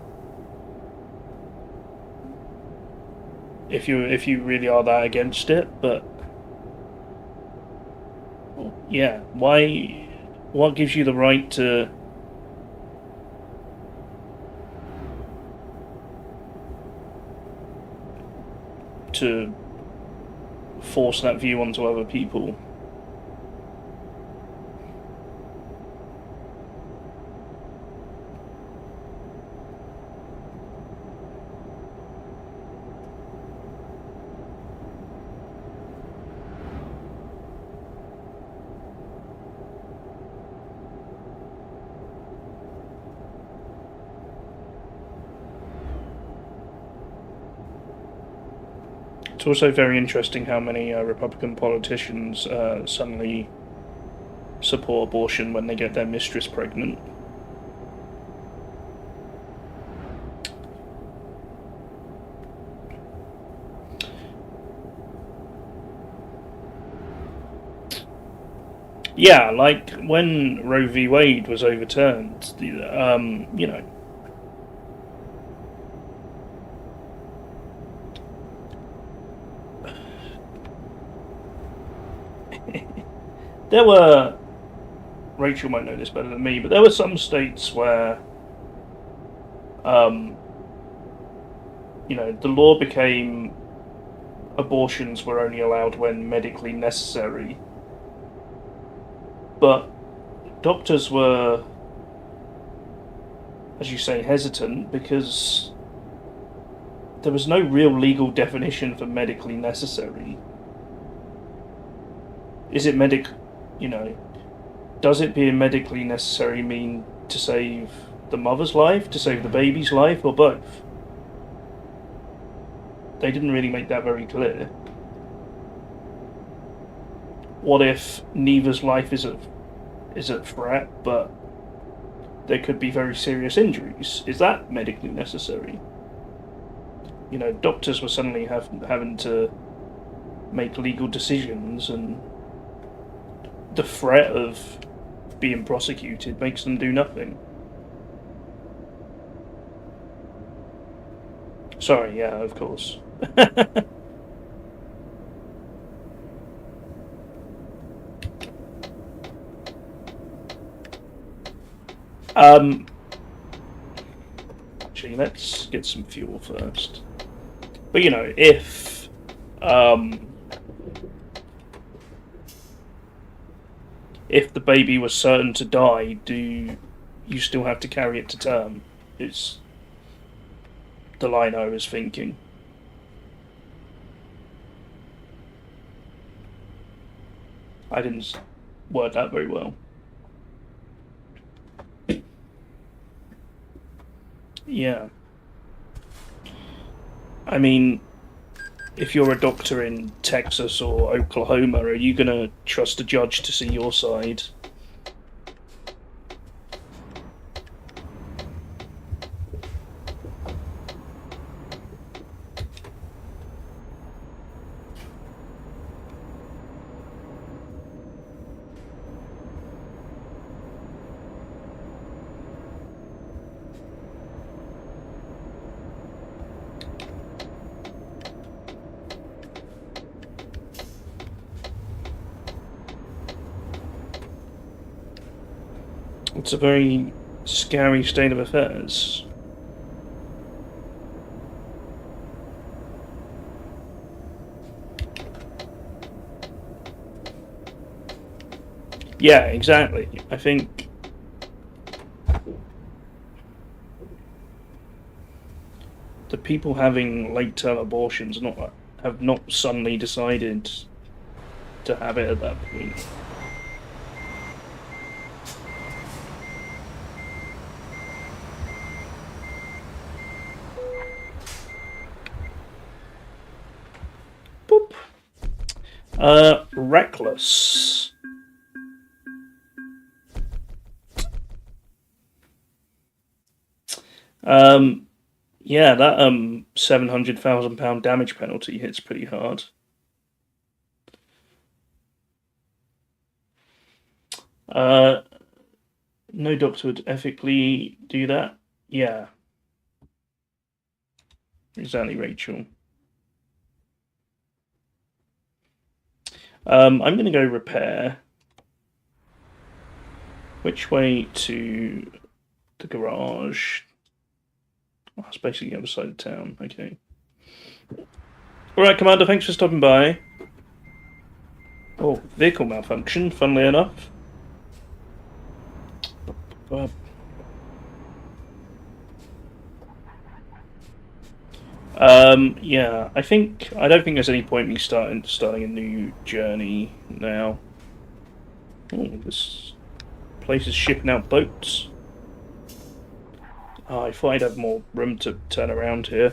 If you really are that against it, but yeah, why? What gives you the right to force that view onto other people? It's also very interesting how many Republican politicians suddenly support abortion when they get their mistress pregnant. Yeah, like when Roe v. Wade was overturned, you know. There were, Rachel might know this better than me, but there were some states where, you know, the law became abortions were only allowed when medically necessary. But doctors were, as you say, hesitant because there was no real legal definition for medically necessary. Is it you know, does it being medically necessary mean to save the mother's life, to save the baby's life, or both? They didn't really make that very clear. What if neither's life is at threat, but there could be very serious injuries? Is that medically necessary? You know, doctors were suddenly having to make legal decisions, and the threat of being prosecuted makes them do nothing. Sorry, yeah, of course. Actually, let's get some fuel first. But you know, if the baby was certain to die, do you still have to carry it to term? Is the line I was thinking. I didn't word that very well. Yeah. I mean, if you're a doctor in Texas or Oklahoma, are you going to trust a judge to see your side? It's a very scary state of affairs. Yeah, exactly. I think the people having late-term abortions have not suddenly decided to have it at that point. Boop. Reckless. Yeah, that £700,000 damage penalty hits pretty hard. No doctor would ethically do that. Yeah, exactly, Rachel. I'm going to go repair. Which way to the garage? Oh, it's basically the other side of town. Okay. Alright, Commander, thanks for stopping by. Oh, vehicle malfunction, funnily enough. Yeah, I don't think there's any point in me starting a new journey now. Oh, this place is shipping out boats. Oh, I thought I'd have more room to turn around here.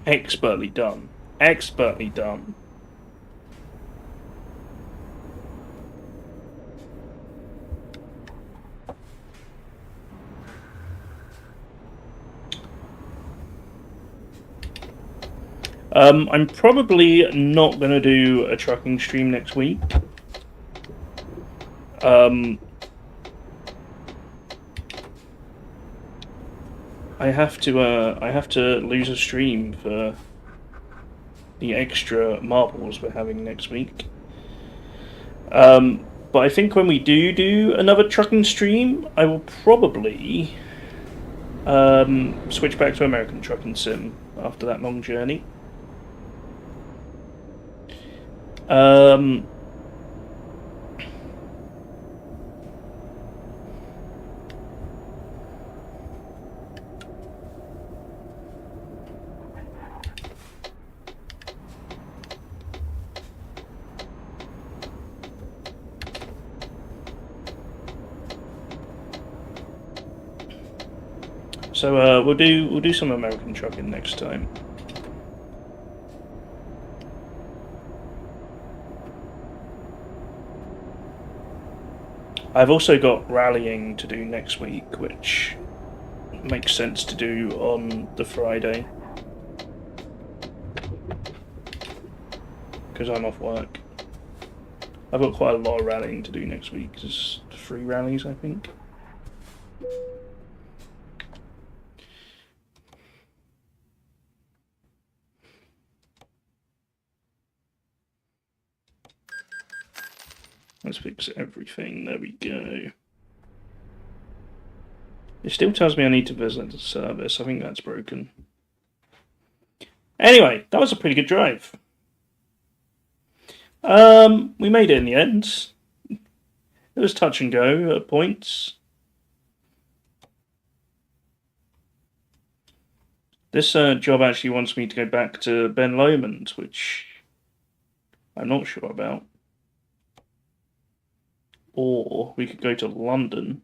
Expertly done. Expertly done. I'm probably not going to do a trucking stream next week. I have to lose a stream for the extra marbles we're having next week. But I think when we do another trucking stream, I will probably switch back to American Trucking Sim after that long journey. So we'll do some American trucking next time. I've also got rallying to do next week, which makes sense to do on the Friday because I'm off work. I've got quite a lot of rallying to do next week. There's 3 rallies, I think. Let's fix everything. There we go. It still tells me I need to visit the service. I think that's broken. Anyway, that was a pretty good drive. We made it in the end. It was touch and go at points. This job actually wants me to go back to Ben Lomond, which I'm not sure about. Or we could go to London.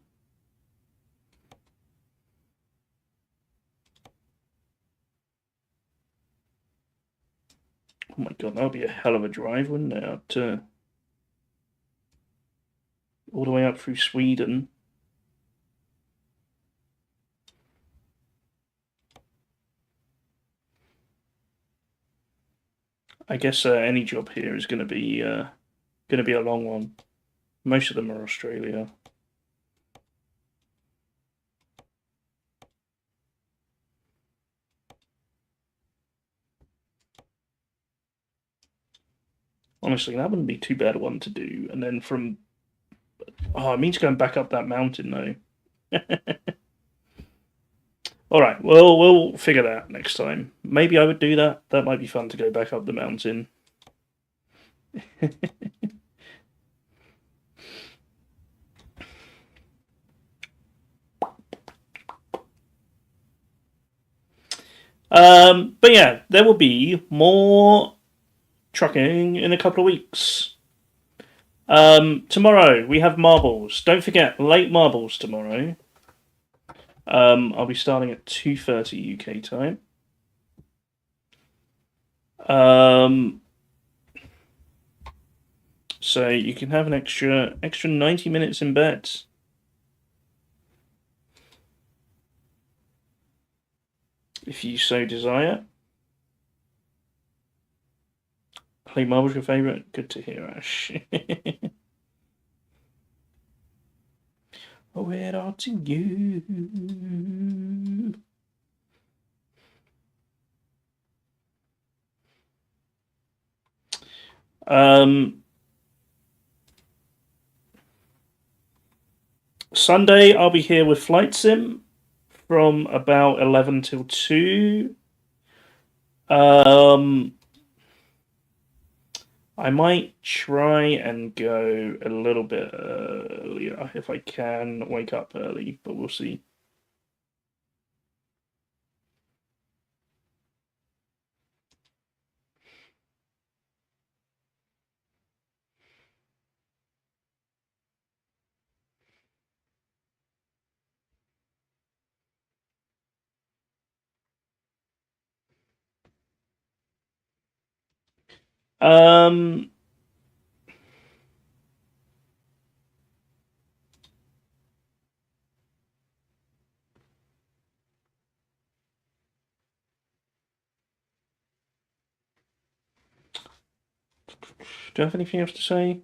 Oh my god, that would be a hell of a drive, wouldn't it? Up to all the way up through Sweden. I guess any job here is going to going to be a long one. Most of them are Australia. Honestly, that wouldn't be too bad a one to do. And then from... Oh, it means going back up that mountain, though. Alright, well, we'll figure that out next time. Maybe I would do that. That might be fun to go back up the mountain. But yeah, there will be more trucking in a couple of weeks. Tomorrow we have marbles. Don't forget, late marbles tomorrow. I'll be starting at 2:30 UK time. So you can have an extra 90 minutes in bed. If you so desire. Play marbles your favourite? Good to hear, Ash. Oh, where are to you? Sunday I'll be here with Flight Sim from about 11 till 2. I might try and go a little bit earlier if I can wake up early, but we'll see. Do you have anything else to say?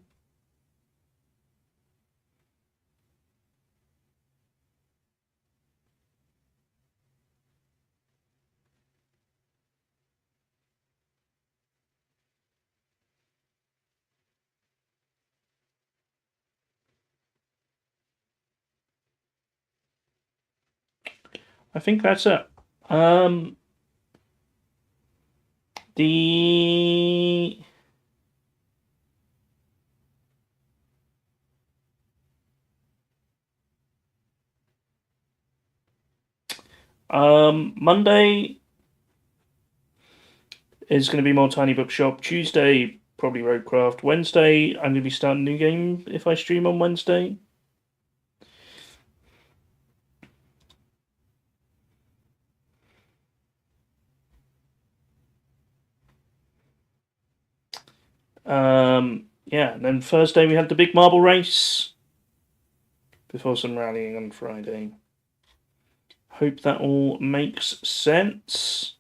I think that's it. The Monday is going to be more Tiny Bookshop. Tuesday, probably Roadcraft. Wednesday, I'm going to be starting a new game if I stream on Wednesday. Yeah, and then Thursday we had the big marble race before some rallying on Friday. Hope that all makes sense.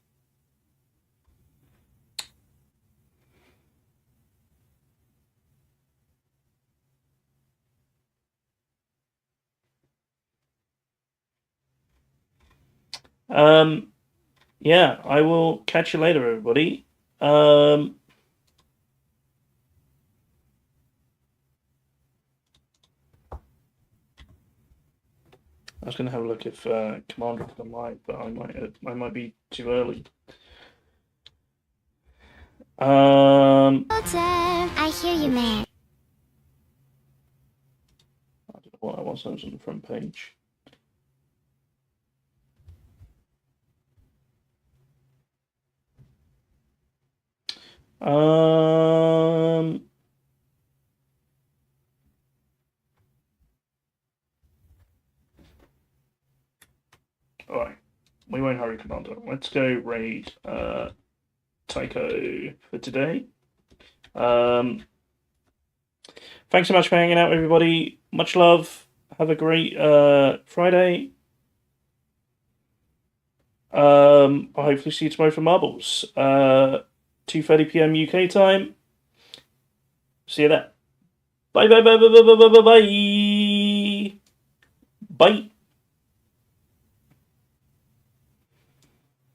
Yeah, I will catch you later, everybody. I was going to have a look if Commander of the Light, but I might be too early. I hear you, man. I don't know what that was. That was on the front page. Alright. We won't hurry, Commander. Let's go raid Tycho for today. Thanks so much for hanging out, everybody. Much love. Have a great Friday. I'll hopefully see you tomorrow for marbles. 2:30 PM UK time. See you there. Bye bye bye bye bye bye bye bye. Bye.